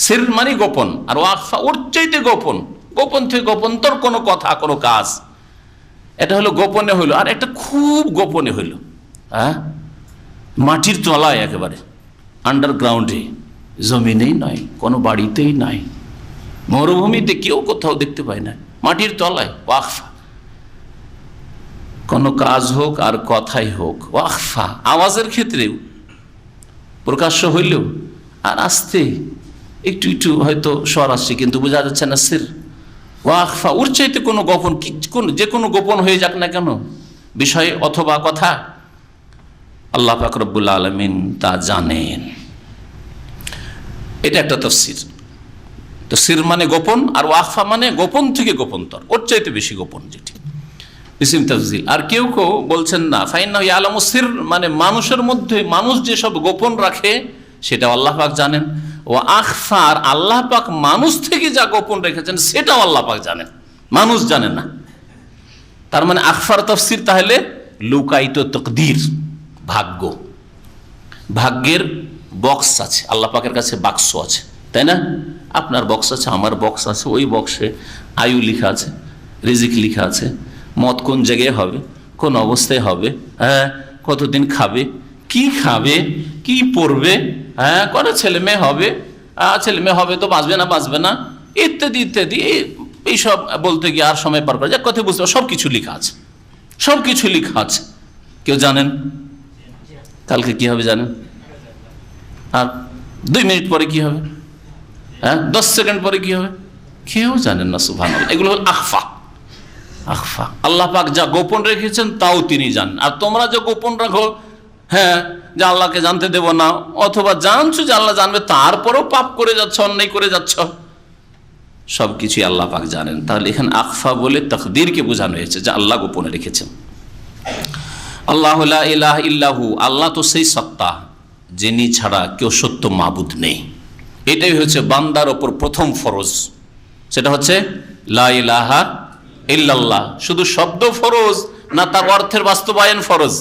সির মানে গোপন, আর ওয়া আখফা ওর চাইতে গোপন, গোপন থেকে গোপনতর কোনো কথা, কোনো কাজ, এটা হলো গোপনে হইল। আর একটা খুব গোপনে হইল, মাটির তলায়, একেবারে আন্ডারগ্রাউন্ডে, জমিনেই নয়, কোনো বাড়িতেই নাই, মরুভূমিতে কেউ কোথাও দেখতে পায় না, মাটির তলায়। ওয়াকফা কোনো কাজ হোক আর কথাই হোক, ওয়াখফা আওয়াজের ক্ষেত্রেও প্রকাশ্য হইলেও আর আস্তে একটু একটু হয়তো স্বর আসছে কিন্তু বোঝা যাচ্ছে না সির, ওয়াখফা ওর চাইতে কোনো গোপন যে কোনো গোপন হয়ে যাক না কেন বিষয় অথবা কথা, আল্লাহ পাক রব্বুল আলামিন তা জানেন। এটা একটা তাফসীর। তো সির মানে গোপন, আর ওয়াখফা মানে গোপন থেকে গোপনতর, ওর চাইতে বেশি গোপন যেটি, ইসিম তাফজিল। আর কেউ কেউ বলছেন না, ফাইন্নাহু ইয়ালামু সির মানে মানুষের মধ্যে মানুষ যেসব গোপন রাখে সেটা আল্লাহ পাক জানেন। ও আখফা আর আল্লাহ পাক মানুষ থেকে যা গোপন রেখেছেন সেটাও আল্লাহ পাক জানেন, মানুষ জানে না। তার মানে আখফার তাফসীর তাহলে লুকায়িত তাকদীর, ভাগ্য, ভাগ্যের বক্স আছে আল্লাহ পাকের কাছে, বাক্স আছে, তাই না? আপনার বক্স আছে, আমার বক্স আছে, ওই বক্সে আয়ু লেখা আছে, রিজিক লেখা আছে, মত কোন জায়গায় হবে, কোন অবস্থায় হবে, হ্যাঁ কতদিন খাবে, কি পড়বে, হ্যাঁ কত ছেলে মেয়ে হবে, ছেলে মেয়ে হবে তো বাঁচবে না ইত্যাদি ইত্যাদি। এইসব বলতে গিয়ে আর সময় পার করে যা কথা বুঝতে, সব কিছু লেখা আছে, কেউ জানেন কালকে কি হবে জানেন, আর 2 মিনিট পরে কি হবে, হ্যাঁ 10 সেকেন্ড পরে কি হবে, কেউ জানেন না। সুবহানাল্লাহ, এগুলো হল আখফা। আল্লাহ পাক যা গোপন রেখেছেন তাও তিনি জানেন। আর তোমরা যে গোপন রাখো, হ্যাঁ যে আল্লাহকে জানতে দেব না, অথবা জানছো যে আল্লাহ জানবে তারপরেও পাপ করে যাচ্ছ, অন্যায় করে যাচ্ছ, সবকিছুই আল্লাহ পাক জানেন। তাহলে এখানে আখফা বলে তাকদীরকে বোঝানো হয়েছে যে আল্লাহ গোপনে রেখেছেন। আল্লাহু লা ইলাহা ইল্লাহু, আল্লাহ তো সেই সত্তা যিনি ছাড়া কেউ সত্য মাবুদ নেই। এটাই হচ্ছে বান্দার ওপর প্রথম ফরজ, সেটা হচ্ছে লা ইলাহা ইল্লাল্লাহ। শুধু শব্দ ফরজ না, তার অর্থের বাস্তবায়ন ফরজ,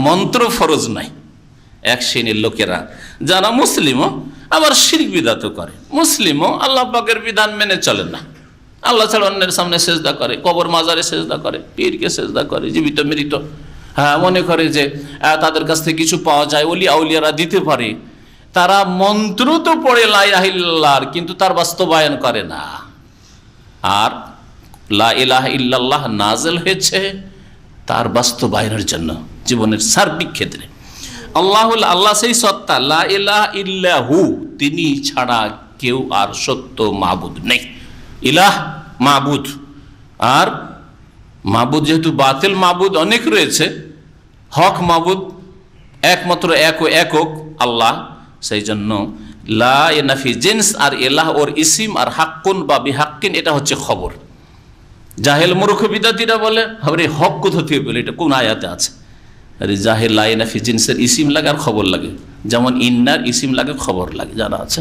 মন্ত্র ফরজ নাই। এক শ্রেণীর লোকেরা যারা মুসলিমও আবার শিরক বিদআত করে, মুসলিমও আল্লাহ পাকের বিধান মেনে চলে না, আল্লাহ ছাড়া অন্যের সামনে সেজদা করে, কবর মাজারে সেজদা করে, পীরকে সেজদা করে, জীবিত মৃত, হ্যাঁ মনে করে যে তাদের কাছ থেকে কিছু পাওয়া যায়, ওলিয়া আউলিয়ারা দিতে পারে। তারা মন্ত্র তো পড়ে লা ইলাহা ইল্লাল্লাহ, কিন্তু তার বাস্তবায়ন করে না। আর লা ইলাহা ইল্লাল্লাহ নাযিল হয়েছে তার বাস্তবায়নের জন্য জীবনের সার্বিক ক্ষেত্রে। আল্লাহ সেই সত্তা, লা ইলাহা ইল্লাহু, তিনি ছাড়া কেউ আর সত্য মাবুদ নেই। ইলাহ মাবুদ, আর মাবুদ যেহেতু বাতিল মাবুদ অনেক রয়েছে, হক মাবুদ একমাত্র একক আল্লাহ, সেই জন্য লা নাফি জিন্স আর ইলাহ ওর ইসিম, আর হাক্কুন বা বিহাক্কিন এটা হচ্ছে খবর। জাহেল মূর্খ বিদাতিরা বলে আরে হক কোথা থেকে বলে, এটা কোন আয়াতে আছে? আরে জাহেল লা নাফি জিন্সের ইসিম লাগে আর খবর লাগে, যেমন ইন্নার ইসিম লাগে খবর লাগে, জানা আছে।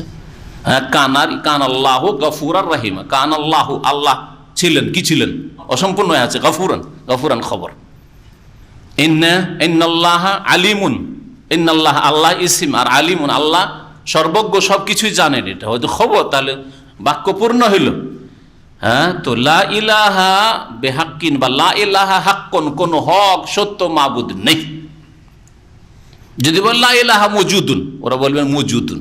হ্যাঁ কান আল্লাহ গফুরার রাহিমা, কান আল্লাহ আল্লাহ ছিলেন, কি ছিলেন অসম্পূর্ণ আছে, গফুরান খবর। ইন্নাল্লাহ আলিমুন, ইন্নাল্লাহ আল্লাহ ইসিম, আর আলিমুন আল্লাহ সর্বজ্ঞ, সবকিছুই জানেন, এটা হয়তো খবর, তাহলে বাক্য পূর্ণ হইল। হ্যাঁ তো লা ইলাহা বিহাক্কিন বা লা ইলাহা হাক্কুন, কোন হক সত্য মাবুদ নেই। যদি বল লা ইলাহা মওজুদুন, ওরা বলবেন মওজুদুন,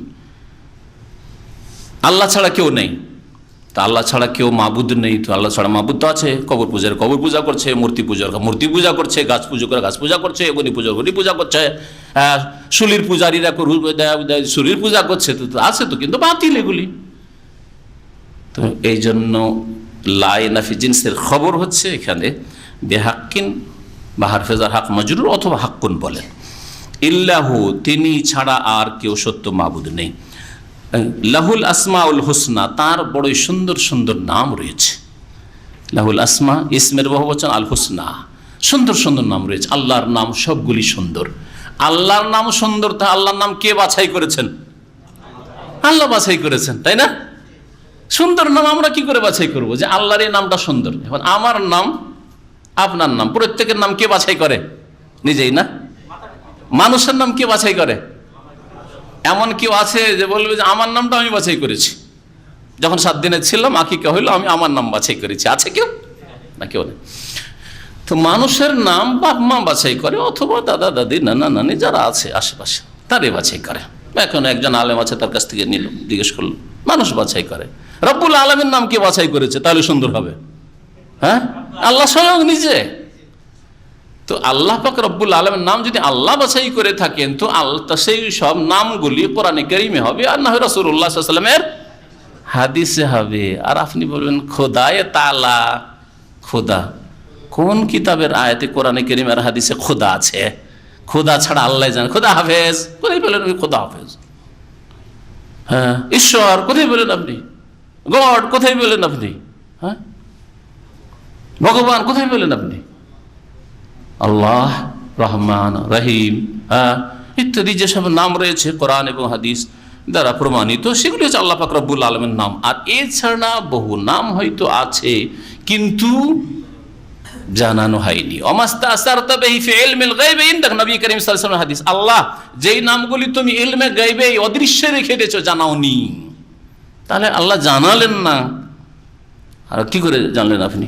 আল্লাহ ছাড়া কেউ নেই। তা আল্লাহ ছাড়া কেউ মাবুদ নেই, তো আল্লাহ ছাড়া মাবুদ তো আছে। কবর পূজার কবর পূজা করছে, মূর্তি পূজার মূর্তি পূজা করছে, গাছ পুজো করে গাছ পূজা করছে, গণি পূজার গণি পূজা করছে, শুলির পূজারীরা শুলির পূজা করছে, তো আছে তো, কিন্তু বাতিল এগুলি। তো এই জন্য লা নাফি জিন্সের খবর হচ্ছে এখানে বেহাক্কিন বা হারফেজার হাক মজরুর অথবা হাক্কুন বলেন। ইল্লাহু, তিনি ছাড়া আর কেউ সত্য মাবুদ নেই। লাহুল আসমাউল হুসনা, তার বড়ই সুন্দর সুন্দর নাম রয়েছে। লাহুল আসমা ইসমের বহুবচন, আল হুসনা, সুন্দর সুন্দর নাম রয়েছে। আল্লাহর নাম সবগুলি সুন্দর। আল্লাহর নাম সুন্দর, তা আল্লাহর নাম কে বাছাই করেছেন? আল্লাহ বাছাই করেছেন, তাই না? সুন্দর নাম আমরা কি করে বাছাই করব যে আল্লাহর এই নামটা সুন্দর? এখন আমার নাম, আপনার নাম, প্রত্যেকের নাম কে বাছাই করে? নিজেই না? মানুষের নাম কে বাছাই করে? এমন কেউ আছে যে বলবে যে আমার নামটা আমি বাছাই করেছি, যখন 7 দিনে ছিলাম আকিকা হইলো আমি আমার নাম বাছাই করেছি? আছে কেউ? না, কেউ নেই। তো মানুষের নাম বাপ মা বাছাই করে, অথবা দাদা দাদি নানা নানি যারা আছে আশেপাশে তারাই বাছাই করে। এখন একজন আলেম আছে, তার কাছ থেকে নিল, জিজ্ঞেস করলো, মানুষ বাছাই করে। রব্বুল আলামিন নাম কে বাছাই করেছে তাহলে সুন্দর হবে? হ্যাঁ, আল্লাহ স্বয়ং নিজে। তো আল্লাহ পাক রব্বুল আলামিন নাম যদি আল্লাহ বাছাই করে থাকেন তো আল্লাহ সেই সব নামগুলি কোরআনে কারীমে হবে, আর না হয় রাসূলুল্লাহ সাল্লাল্লাহু আলাইহি ওয়াসাল্লামের হাদিসে হবে। আর আপনি বলবেন খোদায়ে তাআলা, খোদা কোন কিতাবের আয়াতে কোরআনে কারীম আর হাদিসে খোদা আছে? খোদা ছাড়া আল্লাহ জানে। খোদা হাফেজ কোথায় পেলেন? খোদা হাফেজ, হ্যাঁ। ঈশ্বর কোথায় পেলেন আপনি? গড কোথায় পেলেন আপনি? হ্যাঁ, ভগবান কোথায় পেলেন আপনি? আল্লাহ, রহমান, রহিম, হ্যাঁ, ইত্যাদি যেসব নাম রয়েছে কোরআন এবং হাদিস দ্বারা প্রমাণিত, সেগুলি হচ্ছে আল্লাহ পাক রব্বুল আলামিনের নাম। আর এছাড়া বহু নাম হয়তো আছে কিন্তু জানানো হয়নি। নবী করিম সাল্লাল্লাহু আলাইহি ওয়াসাল্লামের হাদিস, আল্লাহ যেই নামগুলি তুমি ইলমে গায়বে অদৃশ্যে রেখে দিয়েছো, জানাওনি, তাহলে আল্লাহ জানালেন না, আর কি করে জানলেন আপনি?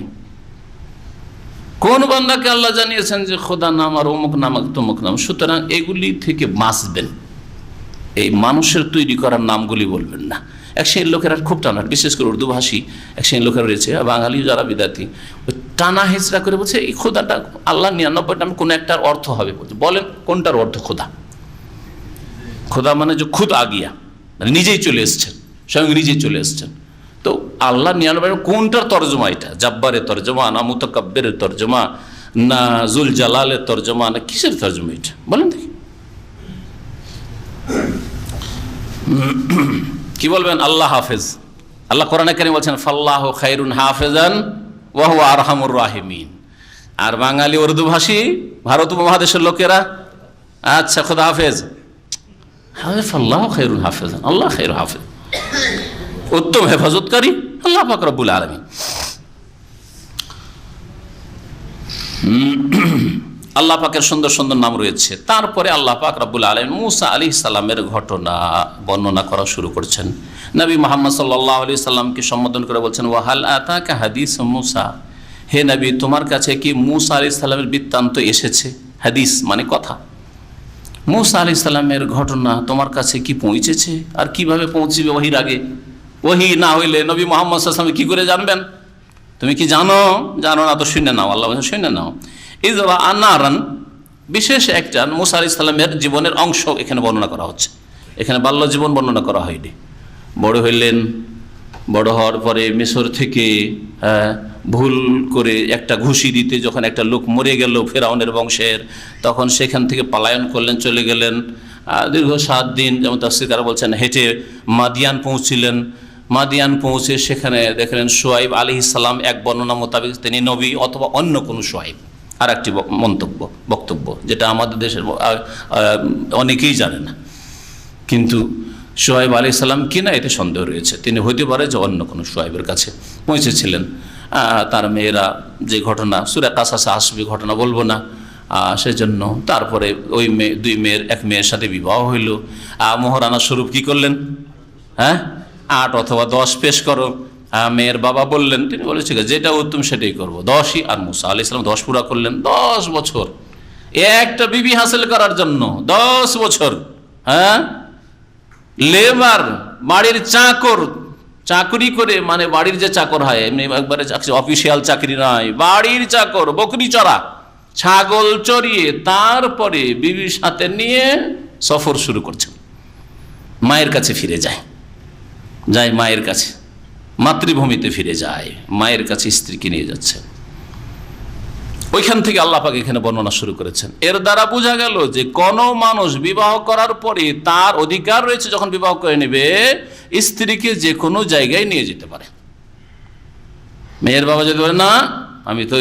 কোন বান্দাকে আল্লাহ জানিয়েছেন যে খোদা নাম আর অমুক নাম তমুক নাম? সুতরাং এগুলি থেকে বাঁচবেন, এই মানুষের তৈরি করার নামগুলি বলবেন না। এক শ্রেণীর লোকেরা খুব টানা, বিশেষ করে উর্দু ভাষী এক শ্রেণীর লোকেরা রয়েছে, বাঙালি যারা বিদ্যার্থী, টানা হেঁচড়া করে বলছে এই খোদাটা আল্লাহ 99 নাম কোন একটার অর্থ হবে। বলেন কোনটার অর্থ খোদা? খোদা মানে যে খুদ আগিয়া, মানে নিজেই চলে এসছেন, স্বয়ং নিজেই চলে এসছেন। তো আল্লাহ 99 কোনটার তর্জমা এটা? জাব্বারের তর্জমা না মুতাকাব্বিরের তর্জমা না জুল জালালের তর্জমা না কিসের তর্জমা এটা বলেন দেখি? কি বলবেন? আল্লাহ হাফেজ। আল্লাহ কোরআনে কারীমে বলছেন ফাল্লাহু খায়রুন হাফেজান ওয়া হুয়া আরহামুর রাহিমিন। আর বাঙালি উর্দু ভাষী ভারত উপমহাদেশের লোকেরা, আচ্ছা খোদা হাফেজ, ফাল্লাহু খায়রুন হাফেজান, আল্লাহ খায়রুল হাফেজ, উত্তম হেফাজতকারী আল্লাহ পাক রব্বুল আলামিন। আল্লাহ পাকের সুন্দর সুন্দর নাম রয়েছে। তারপরে আল্লাহ পাক রব্বুল আলামিন মুসা আলাইহিস সালামের ঘটনা বর্ণনা করা শুরু করছেন। নবী মুহাম্মদ সাল্লাল্লাহু আলাইহি সাল্লামকে সম্বোধন করে বলছেন ওয়াহাল আতাকা হাদিস মুসা, হে নবী তোমার কাছে কি মুসা আলাইহিস সালামের বৃত্তান্ত এসেছে? হাদিস মানে কথা। মুসা আলাইহিস সালামের ঘটনা তোমার কাছে কি পৌঁছেছে? আর কিভাবে পৌঁছবে ওহির আগে? ওহি না হইলে নবী মুহাম্মদ সাল্লাল্লাহু আলাইহি সাল্লাম কি করে জানবেন? তুমি কি জানো? জানো না তো শুনে নাও। আল্লাহ বলেন শুনে নাও। ইজরা আনারান, বিশেষ একটা মুসা আলাইহিস সালামের জীবনের অংশ এখানে বর্ণনা করা হচ্ছে। এখানে বাল্য জীবন বর্ণনা করা হয়নি। বড় হইলেন, বড় হওয়ার পরে মিশর থেকে ভুল করে একটা ঘুষি দিতে যখন একটা লোক মরে গেল ফেরাউনের বংশের, তখন সেখান থেকে পলায়ন করলেন, চলে গেলেন দীর্ঘ 7 দিন, যেমন তাফসীরকাররা বলছেন হেঁটে মাদিয়ান পৌঁছিলেন। মাদিয়ান পৌঁছে সেখানে দেখলেন শুআইব আলাইহিস সালাম, এক বর্ণনা মোতাবেক তিনি নবী অথবা অন্য কোনো শুআইব। আর একটি বক্তব্য যেটা আমাদের দেশের অনেকেই জানে না, কিন্তু শুআইব আলাইহিস সালাম কিনা এতে সন্দেহ রয়েছে, তিনি হইতে পারে যে অন্য কোনো শুআইবের কাছে পৌঁছেছিলেন। তার মেয়েরা, যে ঘটনা সূরা কাসাসে আসবে, ঘটনা বলবো না সেজন্য। তারপরে ওই মেয়ে, 2 মেয়ের এক মেয়ের সাথে বিবাহ হইল। মোহরানা স্বরূপ কি করলেন? হ্যাঁ, 8 অথবা 10 পেশ করো। মেয়ের বাবা বললেন, তিনি বলেছিল যেটা উত্তম সেটাই করবো, 10ই। আর মুসা আলাইহিস সালাম 10 পুরা করলেন। 10 বছর একটা বিবি হাসিল করার জন্য 10 বছর। হ্যাঁ, লেবার, বাড়ির চাকর, চাকরি করে, মানে বাড়ির যে চাকর হয় এমনি একবারে অফিসিয়াল চাকরি নয়, বাড়ির চাকর, বকরি চড়া, ছাগল চড়িয়ে তারপরে বিবির সাথে নিয়ে সফর শুরু করছেন। মায়ের কাছে ফিরে যায় মায়ের কাছে, মাতৃভূমিতে ফিরে যায়, মায়ের কাছে স্ত্রীকে নিয়ে যাচ্ছে। ওইখান থেকে আল্লাহ পাক এখানে বর্ণনা শুরু করেছেন। এর দ্বারা বোঝা গেল যে কোনো মানুষ বিবাহ করার পরে তার অধিকার রয়েছে, যখন বিবাহ করে নেবে স্ত্রীকে যে কোনো জায়গায় নিয়ে যেতে পারে। মেয়ের বাবা যদি বলে না আমি তো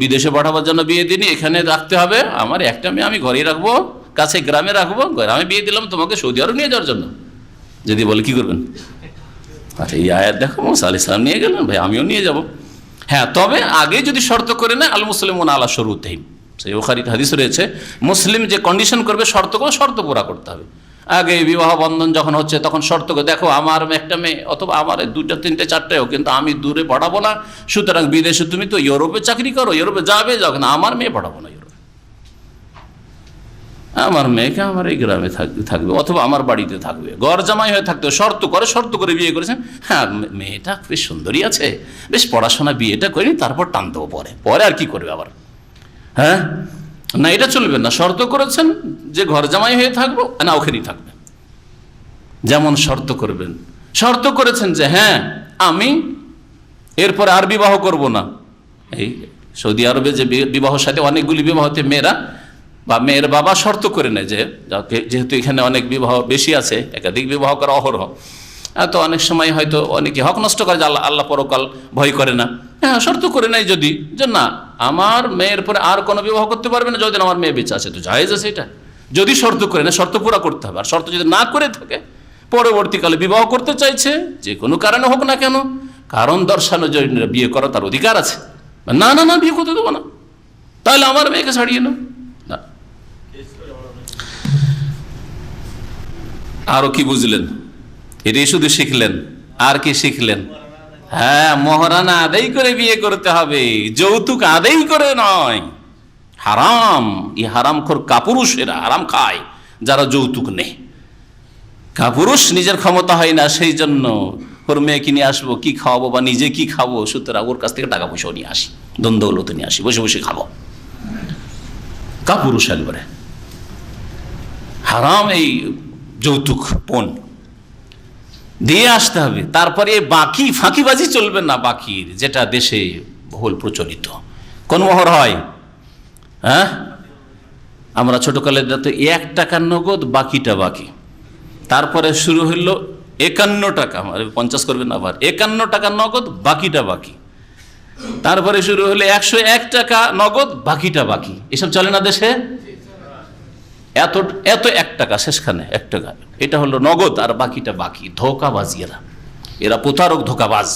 বিদেশে পাঠাবার জন্য বিয়ে দিইনি, এখানে রাখতে হবে, আমার একটা মেয়ে আমি ঘরেই রাখবো, কাছে গ্রামে রাখবো, গ্রামে বিয়ে দিলাম তোমাকে সৌদি আরব নিয়ে যাওয়ার জন্য, যদি বলে কি করবেন? আচ্ছা, এই আয়াত দেখো মুসা আলাইহিস সালাম নিয়ে গেলেন, ভাই আমিও নিয়ে যাব। হ্যাঁ, তবে আগে যদি শর্ত করে নেয়, আল মুসলিমুন আলা শুরুতিহিম, সেই বুখারীতে হাদিস রয়েছে, মুসলিম যে কন্ডিশন করবে, শর্ত পুরা করতে হবে। আগে বিবাহ বন্ধন যখন হচ্ছে তখন শর্ত করে, দেখো আমার একটা মেয়ে অথবা আমার 2টা 3টে 4টেও, কিন্তু আমি দূরে পড়াবো না, সুতরাং বিদেশে তুমি তো ইউরোপে চাকরি করো, ইউরোপে যাও, না আমার মেয়ে পড়াবো না ইউরোপে, আমার মেয়েকে আমার এই গ্রামে থাকবে অথবা আমার বাড়িতে থাকবে, ঘর জামাই হয়ে থাকতে শর্ত করে বিয়ে করেছেন। হ্যাঁ, মেয়েটা বেশ সুন্দরী আছে, বেশ পড়াশোনা, বিয়েটা করিনি, তারপর টান দেবো পরে আর কি করবে আবার। হ্যাঁ, না, এটা চলবে না। শর্ত করেছেন যে ঘর জামাই হয়ে থাকবো, না ওখানেই থাকবে। যেমন শর্ত করবেন, শর্ত করেছেন যে হ্যাঁ আমি এরপরে আর বিবাহ করব না। এই সৌদি আরবে যে বিবাহ সাথে অনেকগুলি বিবাহতে মেয়েরা বা মেয়ের বাবা শর্ত করে নেয় যে যেহেতু এখানে অনেক বিবাহ বেশি আছে, একাধিক বিবাহ করা অহরহ, তো অনেক সময় হয়তো অনেকে হক নষ্ট করে যে আল্লাহ পরকাল ভয় করে না। হ্যাঁ, শর্ত করে নেয় যদি যে না আমার মেয়ের পরে আর কোনো বিবাহ করতে পারবে না যতদিন আমার মেয়ে বেঁচে আছে, তো জায়েজ আছে এটা। যদি শর্ত করে নেয়, শর্ত পুরা করতে হবে। আর শর্ত যদি না করে থাকে, পরবর্তীকালে বিবাহ করতে চাইছে, যে কোনো কারণে হোক না কেন, কারণ দর্শানোর জন্য বিয়ে করা তার অধিকার আছে। না না না, বিয়ে করতে দেবো না, তাহলে আমার মেয়েকে ছাড়িয়ে নাও। না, আরো কি বুঝলেন? এটাই শুধু শিখলেন, আর কি শিখলেন? হ্যাঁ, মহারানা আদায় করে বিয়ে করতে হবে, যৌতুক আদায় করে নয়। হারাম, এই হারামখোর কাপুরুষেরা হারাম খায় যারা যৌতুক নেই। কাপুরুষ নিজের ক্ষমতা হয় না, সেই জন্য ওর মেয়েকে নিয়ে আসবো, কি খাওয়াবো বা নিজে কি খাবো, সুতরাং ওর কাছ থেকে টাকা পয়সাও নিয়ে আসি, দ্বন্দ্বলতে নিয়ে আসি, বসে বসে খাবো। কাপুরুষ একবারে হারাম। এই যৌতুক পণ দিয়ে আসতে হবে। তারপরে বাকি ফাঁকিবাজি চলবে না, বাকির যেটা দেশে বহুল প্রচলিত। কোন মোহর হয়? হ্যাঁ, আমরা ছোটকালে তো 1 টাকা নগদ, বাকিটা বাকি। তারপরে শুরু হইল 51 টাকা, 50 করবেন আবার, 51 টাকা নগদ, বাকিটা বাকি। তারপরে শুরু হলো 101 টাকা নগদ, বাকিটা বাকি। এসব চলে না দেশে? এত এত 1 টাকা, শেষখানে 1 টাকা, এটা হলো নগদ, আর বাকিটা বাকি। ধোকাবাজি, এরা প্রতারক, ধোকাবাজ।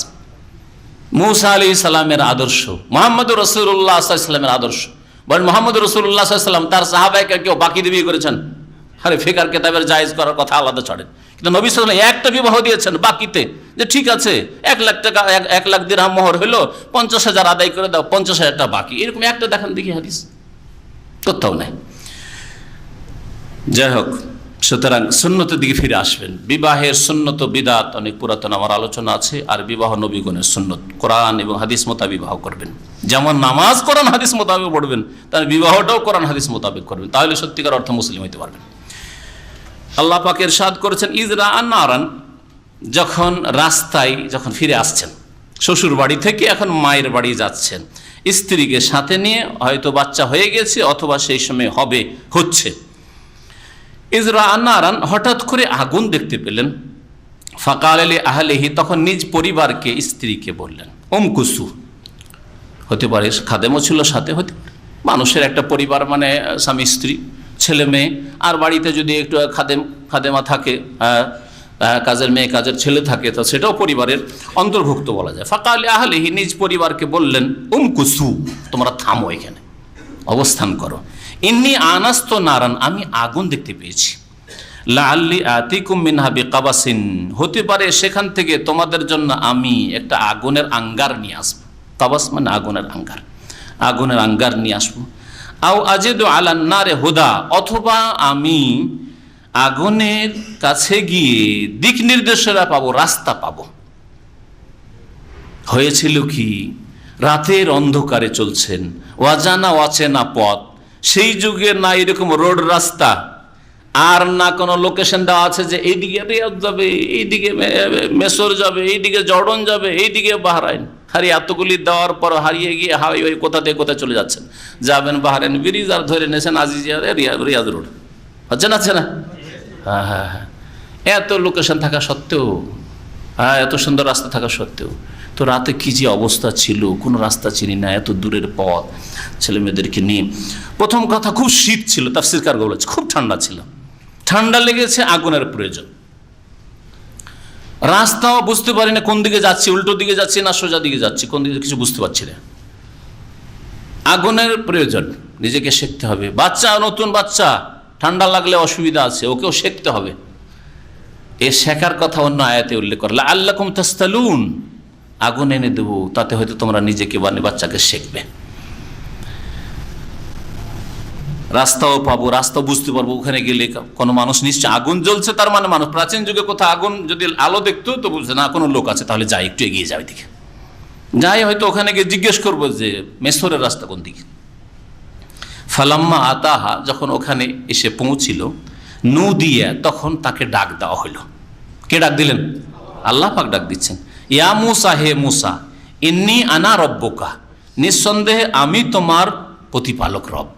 মুসা আলাইহিস সালামের আদর্শ, মুহাম্মদ রাসূলুল্লাহ সাল্লাল্লাহু আলাইহি ওয়াসাল্লামের আদর্শ। বলেন মুহাম্মদ রাসূলুল্লাহ সাল্লাল্লাহু আলাইহি ওয়াসাল্লাম তার সাহাবায়ে কেউ বাকি দিয়ে বিয়ে করেছেন? আরে ফিকার কিতাবের জায়েজ করার কথা আলাদা ছাড়েন, কিন্তু নবী সাল্লাল্লাহু আলাইহি ওয়াসাল্লাম একটা বিবাহ দিয়েছেন বাকিতে, যে ঠিক আছে 1 লাখ টাকা, 1 লাখ দিরহাম মোহর হলো, 50,000 আদায় করে দাও, 50,000 টাকা বাকি। এরকম একটা দেখান দেখি হাদিস, কোথাও নাই। যাই হোক, সুতরাং সুন্নতের দিকে ফিরে আসবেন। বিবাহের সুন্নত বিদাত অনেক পুরাতন আমার আলোচনা আছে। আর বিবাহ নবীগণের সুন্নত, কোরআন এবং হাদিস মোতাবেক বিবাহ করবেন। যেমন নামাজ কোরআন হাদিস মোতাবেক পড়বেন, তার বিবাহটাও কোরআন হাদিস মোতাবেক করবেন, তাহলে সত্যিকার অর্থ মুসলিম হইতে পারবেন। আল্লাহ পাক ইরশাদ করেছেন, ইজরা আন-নারান, যখন রাস্তায় যখন ফিরে আসছেন শ্বশুর বাড়ি থেকে, এখন মায়ের বাড়ি যাচ্ছেন, স্ত্রীকে সাথে নিয়ে, হয়তো বাচ্চা হয়ে গেছে অথবা সেই সময় হচ্ছে। ইজরা আন-নারান, হঠাৎ করে আগুন দেখতে পেলেন। ফাকাল লি আহলিহি, তখন নিজ পরিবারকে, স্ত্রীকে বললেন, উমকুসু, হতে পারে খাদেমও ছিল সাথে, হতে পারে মানুষের একটা পরিবার মানে স্বামী স্ত্রী ছেলে মেয়ে, আর বাড়িতে যদি একটু খাদেমা থাকে, কাজের মেয়ে কাজের ছেলে থাকে, তো সেটাও পরিবারের অন্তর্ভুক্ত বলা যায়। ফাকাল লি আহলিহি, নিজ পরিবারকে বললেন, উমকুসু, তোমরা থামো, এখানে অবস্থান করো। ইন্নী আনাস্তু নারান, আমি আগুন দেখতে পেয়েছি। লাআল্লি আতিকুম মিনহা বিকাবাসিন, হতে পারে সেখান থেকে তোমাদের জন্য আমি একটা আগুনের আঙ্গার নিয়ে আসবো। কাবাস মানে আগুনের আঙ্গার, আগুনের আঙ্গার নিয়ে আসবো। আও আজিদু আলান নারে হুদা, অথবা আমি আগুনের কাছে গিয়ে দিক নির্দেশনা পাবো, রাস্তা পাবো। হয়েছিল কি, রাতের অন্ধকারে চলছেন, অজানা অচেনা পথ, সেই যুগে না এরকম রোড রাস্তা, আর না কোনো লোকেশন দেওয়া আছে যে এইদিকে রিয়াদ যাবে, এইদিকে মেসর যাবে, এইদিকে জর্ডন যাবে, এইদিকে বাহরাইন। হারিয়ে এতগুলি দেওয়ার পর হারিয়ে গিয়ে ওই কোথা থেকে কোথায় চলে যাচ্ছেন, যাবেন বাহরাইন ব্রিজ, আর ধরে নিয়েছেন আজিজিয়া রিয়াদ রোড, হচ্ছে না? হ্যাঁ হ্যাঁ হ্যাঁ, এত লোকেশন থাকা সত্ত্বেও, হ্যাঁ এত সুন্দর রাস্তা থাকা সত্ত্বেও, তো রাতে কি যে অবস্থা ছিল, কোনো রাস্তা চিনি না, এত দূরের পথ, ছেলে মেয়েদেরকে নিয়ে। প্রথম কথা, খুব শীত ছিল, তাফসীরকার বলেছে খুব ঠান্ডা ছিল, ঠান্ডা লেগেছে, আগুনের প্রয়োজন। রাস্তাও বুঝতে পারি না, কোন দিকে যাচ্ছি, উল্টো দিকে যাচ্ছি না সোজা দিকে যাচ্ছি, কোন দিকে কিছু বুঝতে পারছি না। আগুনের প্রয়োজন, নিজেকে শিখতে হবে। বাচ্চা, নতুন বাচ্চা, ঠান্ডা লাগলে অসুবিধা আছে, ওকেও শিখতে হবে। এ শেখার কথা অন্য আয়াতে উল্লেখ করলা, লাআল্লাকুম তাসতালুন, আগুন এনে দেবো, তাতে হয়তো তোমরা নিজেকে বাচ্চাকে শিখবে। রাস্তাও পাবো, রাস্তা বুঝতে পারবো, ওখানে গেলে কোনো মানুষ নিশ্চয়, আগুন জ্বলছে তার মানে মানুষ। প্রাচীন যুগে কোথাও আগুন যদি আলো দেখতো তো বুঝছে না কোনো লোক আছে, তাহলে যাই একটু এগিয়ে যাবে দিকে যাই, হয়তো ওখানে গিয়ে জিজ্ঞেস করবো যে মেসরের রাস্তা কোন দিকে। ফালাম্মা আতাহা, যখন ওখানে এসে পৌঁছিল, নুদিয়া, তখন তাকে ডাক দেওয়া হলো। কে ডাক দিলেন? আল্লাহ পাক ডাক দিচ্ছেন, ইয়া মুসা, হে মুসা, ইন্নী আনা রব্বুকা, নিঃসন্দেহে আমি তোমার প্রতিপালক রব।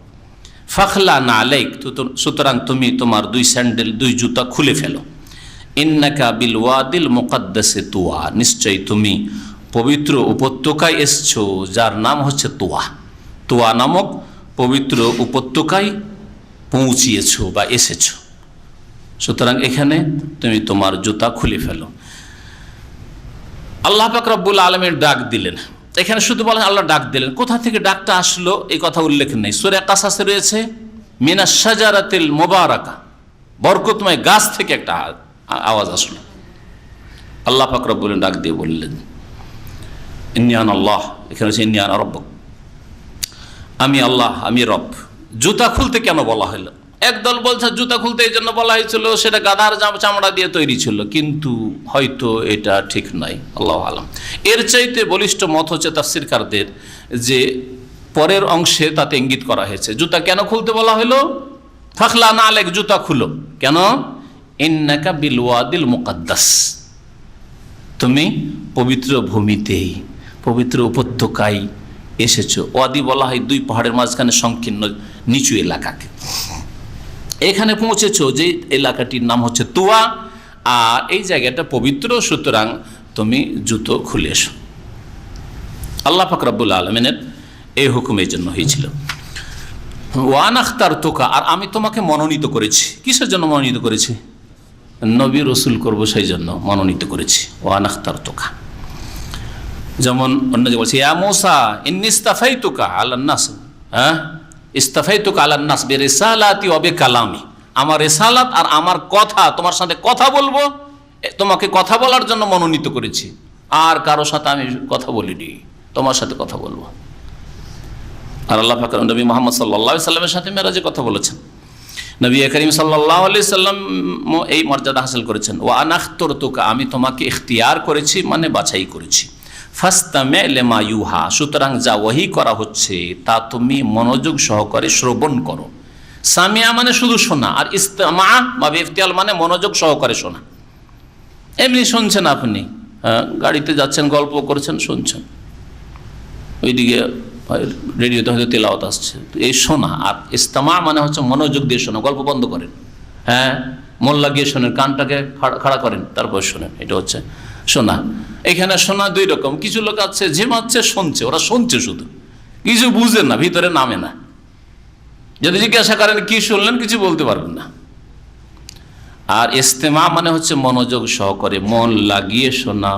ফাখলা নালাইক, সুতরাং তুমি তোমার দুই স্যান্ডেল, দুই জুতা খুলে ফেলো। ইন্নাকা বিল ওয়াদিল মুকাদ্দাসে তুয়া, নিশ্চয়ই তুমি পবিত্র উপত্যকায় এসছো, যার নাম হচ্ছে তুয়া। তুয়া নামক পবিত্র উপত্যকায় পৌঁছিয়েছো বা এসেছো, সুতরাং এখানে তুমি তোমার জুতা খুলে ফেলো। আল্লাহ পাক রব্বুল আলামিন ডাক দিলেন। এখানে শুধু বলেন আল্লাহ ডাক দিলেন, কোথা থেকে ডাকটা আসলো এই কথা উল্লেখ নেই। সূরা কাসাসে রয়েছে মিনাশ শাজারাতিল মুবারাকা, বরকতময় গাছ থেকে একটা আওয়াজ আসলো। আল্লাহ পাক রব্বুল ডাক দিয়ে বললেন ইন্নী আনা আল্লাহ, এখানে হচ্ছে ইন্নী আনা রব্বুক, আমি আল্লাহ, আমি রব। জুতা খুলতে কেন বলা হলো? একদল বলছে জুতা খুলতে এই জন্য বলা হয়েছিল সেটা গাধার চামড়া দিয়ে তৈরি ছিল, কিন্তু হয়তো এটা ঠিক নয়, আল্লাহু আলাম। এর চাইতে বলিষ্ঠ মত হচ্ছে তাফসীরকারদের যে পরের অংশে তাতে ইঙ্গিত করা হয়েছে জুতা কেন খুলতে বলা হলো। ফাখলা নালাইক, জুতা খুলো কেন? ইন্নাকা বিল ওয়াদিল মুকাদ্দাস, তুমি পবিত্র ভূমিতেই, পবিত্র উপত্যকায় এসেছো। ওয়াদি বলা হয় দুই পাহাড়ের মাঝখানে সংকীর্ণ নিচু এলাকাকে। এখানে পৌঁছেছো যে এলাকাটির নাম হচ্ছে তুয়া, আর এই জায়গাটা পবিত্র, সুতরাং তুমি জুতো খুলে এসো। আল্লাহ পাক রব্বুল আলামিনের এই হুকুম এই জন্য হয়েছিল। ওয়ান আখতার তোকা, আর আমি তোমাকে মনোনীত করেছি। কিসের জন্য মনোনীত করেছি? নবী রসুল করবো সেই জন্য মনোনীত করেছি। ওয়ান আখতার তোকা, যেমন অন্য যে বলছে ইয়া মুসা ইন্নী ইস্তাফাইতুকা আলান নাস, হ্যাঁ, ইস্তাফাইতুকা আলান নাস বিরিসালাতি ওয়া বিকালামি, আমার রিসালাত আর আমার কথা, তোমার সাথে কথা বলবো, তোমাকে কথা বলার জন্য মনোনীত করেছি। আর কারো সাথে আমি কথা বলিনি, তোমার সাথে কথা বলবো। আর আল্লাহ পাক নবী মুহাম্মদ সাল্লাল্লাহু আলাইহি সাল্লামের সাথে মেরাজে কথা বলেছেন। নবী করিম সাল্লাল্লাহু আলাইহি সাল্লাম এই মর্যাদা হাসিল করেছেন। ওয়া আনা আখতারতুকা, আমি তোমাকে ইখতিয়ার করেছি, মানে বাছাই করেছি। ফাস্তামি' লিমা ইউহা, সুতরাং যা ওহী করা হচ্ছে তা তুমি মনোযোগ সহকারে শ্রবণ করো। সামিয়া মানে শুধু শোনা, আর ইস্তামা বা ইফতিয়াল মানে মনোযোগ সহকারে শোনা। এমনি শুনছেন আপনি, গাড়িতে যাচ্ছেন, গল্প করছেন, শুনছেন, ওইদিকে রেডিওতে হয়তো তেলাওয়াত আসছে, এই শোনা। আর ইস্তামা মানে হচ্ছে মনোযোগ দিয়ে শোনা, গল্প বন্ধ করেন, হ্যাঁ, মন লাগিয়ে শোনেন, কানটাকে খাড়া করেন, তারপর শোনেন, এটা হচ্ছে শোনা। এখানে শোনা দুই রকম, কিছু লোক আছে ঝিমাচ্ছে, শুনছে, ওরা শুনছে শুধু, কিছু বুঝেন না, ভিতরে নামে না। যদি জিজ্ঞাসা করেন কি শুনলেন, কিছু বলতে পারবেন না। আর ইস্তেমা মানে হচ্ছে মনোযোগ সহকারে মন লাগিয়ে শোনা,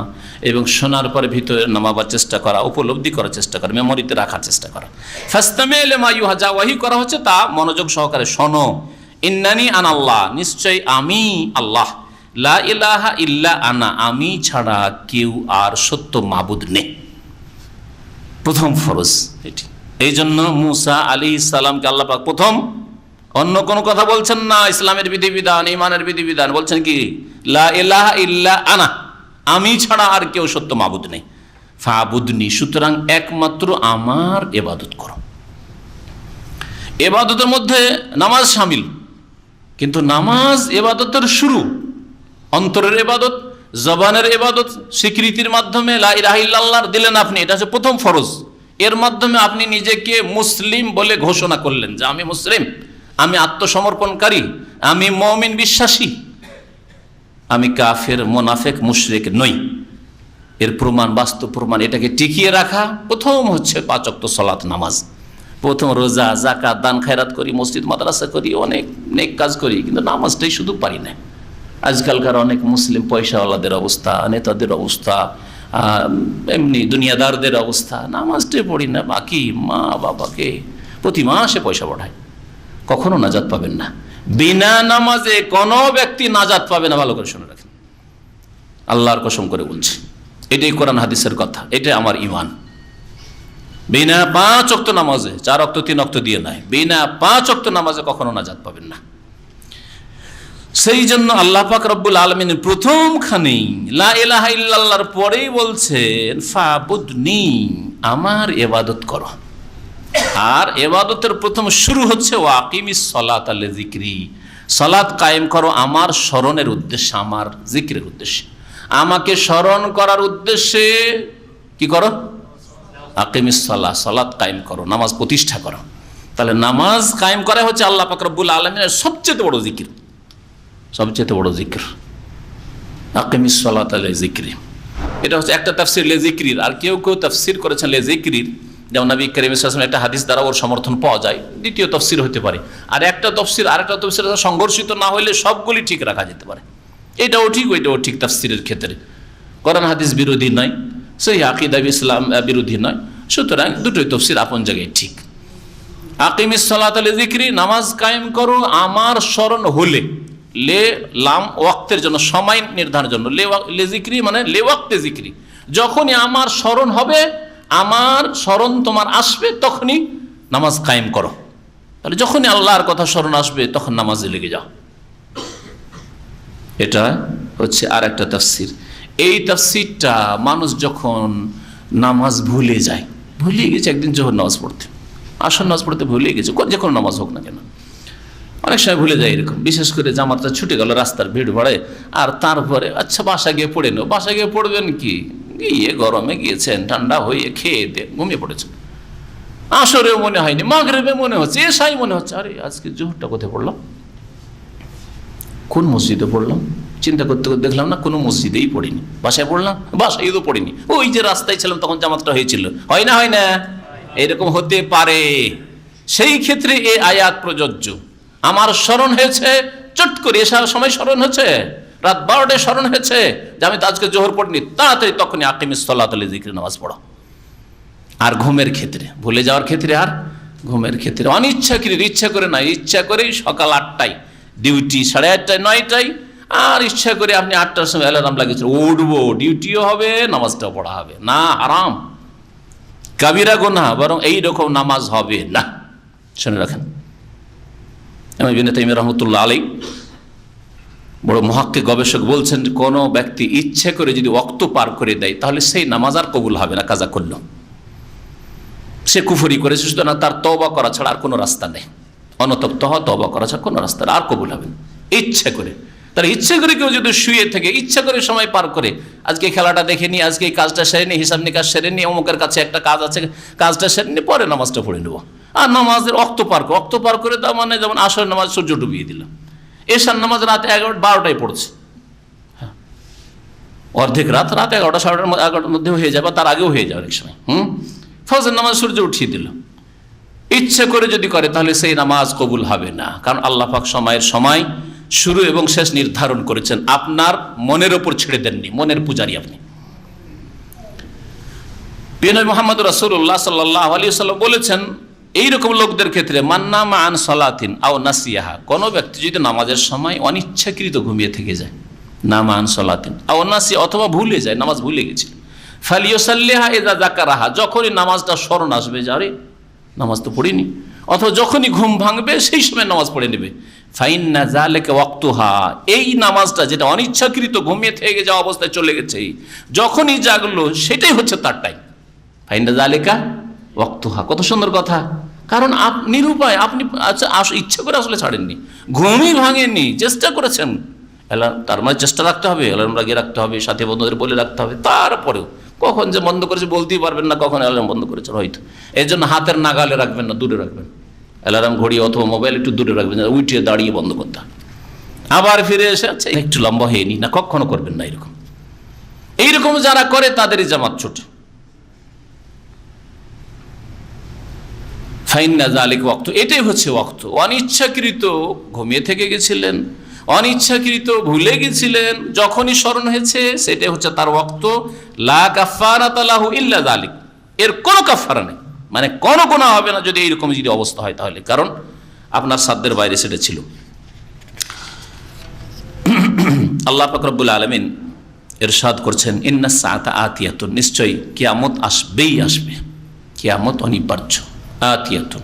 এবং শোনার পরে ভিতরে নামাবার চেষ্টা করা, উপলব্ধি করার চেষ্টা করা, মেমোরিতে রাখার চেষ্টা করা। ফাস্তামি' লিমা ইউহা, যা ওহী করা হচ্ছে তা মনোযোগ সহকারে শোনো। ইন্নানি আনাল্লাহ, নিশ্চয় আমি আল্লাহ, লা ইলাহা ইল্লা আনা, আমি ছাড়া কেউ আর সত্য মাবুদ নেই। প্রথম ফরজ এটি। এই জন্য মুসা আলাইহিস সালামকে আল্লাহ পাক প্রথম, অন্য কোনো কথা বলছেন না, ইসলামের বিধিবিধান, ঈমানের বিধিবিধান, বলছেন কি লা ইলাহা ইল্লা আনা, আমি ছাড়া আর কেউ সত্য মাবুদ নেই। ফাবুদনি, সুতরাং একমাত্র আমার ইবাদত করো। ইবাদতের মধ্যে নামাজ শামিল, কিন্তু নামাজ ইবাদতের শুরু, অন্তরের ইবাদত, জবানের ইবাদত, স্বীকৃতির মাধ্যমে লা ইলাহা ইল্লাল্লাহ দিলেন আপনি, এটা হচ্ছে প্রথম ফরজ। এর মাধ্যমে আপনি নিজেকে মুসলিম বলে ঘোষণা করলেন যে আমি মুসলিম, আমি আত্মসমর্পণকারী, আমি মুমিন বিশ্বাসী, আমি কাফের, মুনাফিক, মুশরিক নই। এর প্রমাণ, বাস্তব প্রমাণ, এটাকে টিকিয়ে রাখা প্রথম হচ্ছে 5 ওয়াক্ত সালাত, নামাজ। প্রথম রোজা, যাকাত, দান খায়রাত করি, মসজিদ মাদ্রাসা করি, অনেক নেক কাজ করি, কিন্তু নামাজটাই শুধু পারি না। আজকালকার অনেক মুসলিম পয়সাওয়ালাদের অবস্থা, নেতাদের অবস্থা, এমনি দুনিয়াদারদের অবস্থা, নামাজটাই পড়ি না, বাকি মা বাবাকে প্রতি মাসে পয়সা পাঠায়, কখনো নাজাত পাবেন না। বিনা নামাজে কোনো ব্যক্তি নাজাত পাবে না, ভালো করে শুনে রাখেন, আল্লাহর কসম করে বলছি, এটাই কোরআন হাদিসের কথা, এটাই আমার ঈমান। বিনা 5 ওয়াক্ত নামাজে, 4 ওয়াক্ত 3 ওয়াক্ত দিয়ে নাই, বিনা 5 ওয়াক্ত নামাজে কখনো নাজাত পাবেন না। সেই জন্য আল্লাহ পাক রব্বুল আলামিন প্রথমখানেই লা ইলাহা ইল্লাল্লাহর পরেই বলছেন ফাবুদনি, আমার ইবাদত করো, আর ইবাদতের প্রথম শুরু হচ্ছে ওয়াকিমিস সালাত লিযিকরি, সালাত কায়েম করো আমার স্মরণের উদ্দেশ্যে, আমার জিকিরের উদ্দেশ্যে, আমাকে স্মরণ করার উদ্দেশ্যে কি করো? আকিমিস সালাহ, সালাত কায়েম করো, নামাজ প্রতিষ্ঠা করো। তাহলে নামাজ কায়েম করা হচ্ছে আল্লাহ পাক রব্বুল আলামিনের সবচেয়ে বড় জিকির, সবচেয়ে বড় জিকির আকিমিস সালাত লিযিকরি। এটা হচ্ছে একটা তাফসীর লিযিকরির। আর কেউ কেউ তাফসীর করেছেন লিযিকরির, যেমন নবী করিম সাল্লাল্লাহু আলাইহি ওয়াসাল্লাম একটা হাদিস দ্বারা ওর সমর্থন পাওয়া যায়, দ্বিতীয় তাফসীর হতে পারে। আর একটা তাফসীর আরেকটা তাফসীরের সাথে সংঘর্ষিত না হলে সবগুলি ঠিক রাখা যেতে পারে, এটাও ঠিক ওইটাও ঠিক তাফসীরের ক্ষেত্রে। কোরআন হাদিস বিরোধী নয়, সেই আকীদা ইসলাম বিরোধী নয়, সুতরাং দুটোই তাফসীর আপন জায়গায় ঠিক। আকিমিস সালাত লিযিকরি, নামাজ কায়েম করো আমার স্মরণ হলে, লে লাম ওয়াক্তের জন্য, সময় নির্ধারণের জন্য, লিযিকরি মানে লে ওয়াক্তে জিকরি, যখনই আমার স্মরণ হবে, আমার স্মরণ তোমার আসবে, তখনই নামাজ কায়েম করো। তাহলে যখনই আল্লাহর কথা স্মরণ আসবে তখন নামাজে লেগে যাও। এটা হচ্ছে আর একটা তাফসীর। এই তাফসীরটা মানুষ যখন নামাজ ভুলে যায়, ভুলে গেছে একদিন জোহর নামাজ পড়তে, আসর নামাজ পড়তে ভুলে গেছে, যে কোনো নামাজ হোক না কেন, অনেক সময় ভুলে যায় এরকম, বিশেষ করে জামাতটা ছুটে গেল, রাস্তার ভিড় বাড়ে, আর তারপরে আচ্ছা বাসা গিয়ে পড়ে নেও। বাসা গিয়ে পড়বেন কি, গিয়ে গরমে গিয়েছেন, ঠান্ডা হয়ে খেয়ে দিয়ে ঘুমিয়ে পড়েছেন, আসরেও মনে হয়নি, মাগরিবে মনে হচ্ছে, এশাই মনে হচ্ছে, আরে আজকে জোহরটা কোথায় পড়লাম, কোন মসজিদে পড়লাম, চিন্তা করতে করতে দেখলাম না কোনো মসজিদেই পড়িনি, বাসায় পড়লাম, বাসায় তো পড়িনি, ওই যে রাস্তায় ছিলাম তখন জামাতটা হয়েছিল, হয় না, হয় না, এরকম হতে পারে। সেই ক্ষেত্রে এই আয়াত প্রযোজ্য। আমার স্মরণ হয়েছে, চট করে এসার সময় স্মরণ হচ্ছে, রাত 12টায় স্মরণ হয়েছে যে আমি তো আজকে জোহর পড়িনি, তাড়াতাড়ি তখনই আকিমিস সালাত লিযিকরি, নামাজ পড়ো। আর ঘুমের ক্ষেত্রে, ভুলে যাওয়ার ক্ষেত্রে, আর ঘুমের ক্ষেত্রে অনিচ্ছাকৃত, ইচ্ছা করে না, ইচ্ছা করেই সকাল 8টায় ডিউটি, 8:30টায় 9টায়, আর ইচ্ছা করে আপনি 8টার সময় অ্যালার্ম লাগিয়েছেন, উঠবো, ডিউটিও হবে, নামাজটাও পড়া হবে না, হারাম, কাবিরা গুনাহ, বরং এইরকম নামাজ হবে না। শুনে রাখেন, ইবনে তাইমিয়া রাহমাতুল্লাহ আলাইহি, বড় মুহাক্কিক গবেষক, বলছেন কোন ব্যক্তি ইচ্ছে করে যদি ওয়াক্ত পার করে দেয় তাহলে সেই নামাজ আর কবুল হবে না, কাজা করল, সে কুফরি করেছে, সুতরাং তার তওবা করা ছাড়া আর কোনো রাস্তা নেই, অনতপ্ত হওয়া, তওবা করা ছাড়া কোনো রাস্তা আর কবুল হবে না, ইচ্ছে করে। তার ইচ্ছে করে কেউ যদি শুয়ে থেকে ইচ্ছা করে সময় পার করে, আজকে খেলাটা দেখে নি, আজকে এই কাজটা সেরে নি, হিসাব নিকাশ সেরে নি, অমুকের কাছে একটা কাজ আছে, কাজটা সেরে নি, পরে নামাজটা পড়ে নেবো, আর নামাজের অক্ত পার করে, তার মানে যেমন আসর নামাজ সূর্য ডুবিয়ে দিলাম, এশার নামাজ রাত 11 12টায় পড়ছে, অর্ধেক রাত 11টা 11টার মধ্যে হয়ে যাবে, তার আগেও হয়ে যাবে অনেক সময়। ফজর নামাজ সূর্য উঠিয়ে দিল, ইচ্ছে করে যদি করে তাহলে সেই নামাজ কবুল হবে না, কারণ আল্লাহ পাক সময়ের সময় শুরু এবং শেষ নির্ধারণ করেছেন, আপনার মনের ওপর ছেড়ে দেননি, মনের পূজারী আপনি। নবী মুহাম্মদ রাসূলুল্লাহ সাল্লাল্লাহু আলাইহি ওয়াসাল্লাম বলেছেন এইরকম লোকদের ক্ষেত্রে, মান্নামা আন সালাতিন আও নাসিয়াহা, কোনো ব্যক্তি যদি নামাজের সময় অনিচ্ছাকৃত ঘুমিয়ে থেকে যায়, নামা আন সালাতিন আও নাসিয়া, অথবা ভুলে যায়, নামাজ ভুলে গেছে, ফালিয়ুসাল্লিহা ইযা যাকারাহা, যখনই নামাজটা স্মরণ আসবে যে আরে নামাজ তো পড়িনি, অথবা যখনই ঘুম ভাঙবে সেই সময় নামাজ পড়ে নেবে। ফাইন্না যালিকা ওয়াক্তুহা, এই নামাজটা যেটা অনিচ্ছাকৃত ঘুমিয়ে থেকে যাওয়া অবস্থায় চলে গেছে, যখনই জাগলো সেটাই হচ্ছে তার টাইম। ফাইন্না যালিকা ওয়াক্তুহা, কত সুন্দর কথা, কারণ নিরুপায়, আপনি ইচ্ছা করে আসলে ছাড়েননি, ঘুমই ভাঙেননি, চেষ্টা করেছেন, তার মানে চেষ্টা রাখতে হবে, অ্যালার্ম লাগিয়ে রাখতে হবে, সাথে বন্ধুদের বলে রাখতে হবে, তারপরেও কখন যে বন্ধ করেছে বলতেই পারবেন না, কখন অ্যালার্ম বন্ধ করেছেন হয়তো, এই জন্য হাতের নাগালে রাখবেন না, দূরে রাখবেন, অ্যালার্ম ঘড়ি অথবা মোবাইল একটু দূরে রাখবেন, উঠিয়ে দাঁড়িয়ে বন্ধ করতে হবে, আবার ফিরে এসে আচ্ছা একটু লম্বা হয়ে নি, না কখনো করবেন না এরকম। এইরকম যারা করে তাদেরই জামাত ছোট। ফাইন্না যালিকা ওয়াক্ত, এটাই হচ্ছে ওয়াক্ত। অনিচ্ছাকৃত ঘুমিয়ে থেকে গেছিলেন, অনিচ্ছাকৃত ভুলে গেছিলেন, যখনই স্মরণ হয়েছে সেটাই হচ্ছে তার ওয়াক্ত। লা কাফারাতা লাহু ইল্লা যালিক, এর কোনো কাফারা নেই, মানে কোনো গুনাহ হবে না যদি এইরকম যদি অবস্থা হয় তাহলে, কারণ আপনার সাধ্যের বাইরে সেটা ছিল। আল্লাহ পাক রব্বুল আলামিন ইরশাদ করছেন, ইন্নাস সাআতা আতিয়াতুন, নিশ্চয়ই কিয়ামত আসবেই আসবে, কিয়ামত অনিবার্য, আতিয়াতুন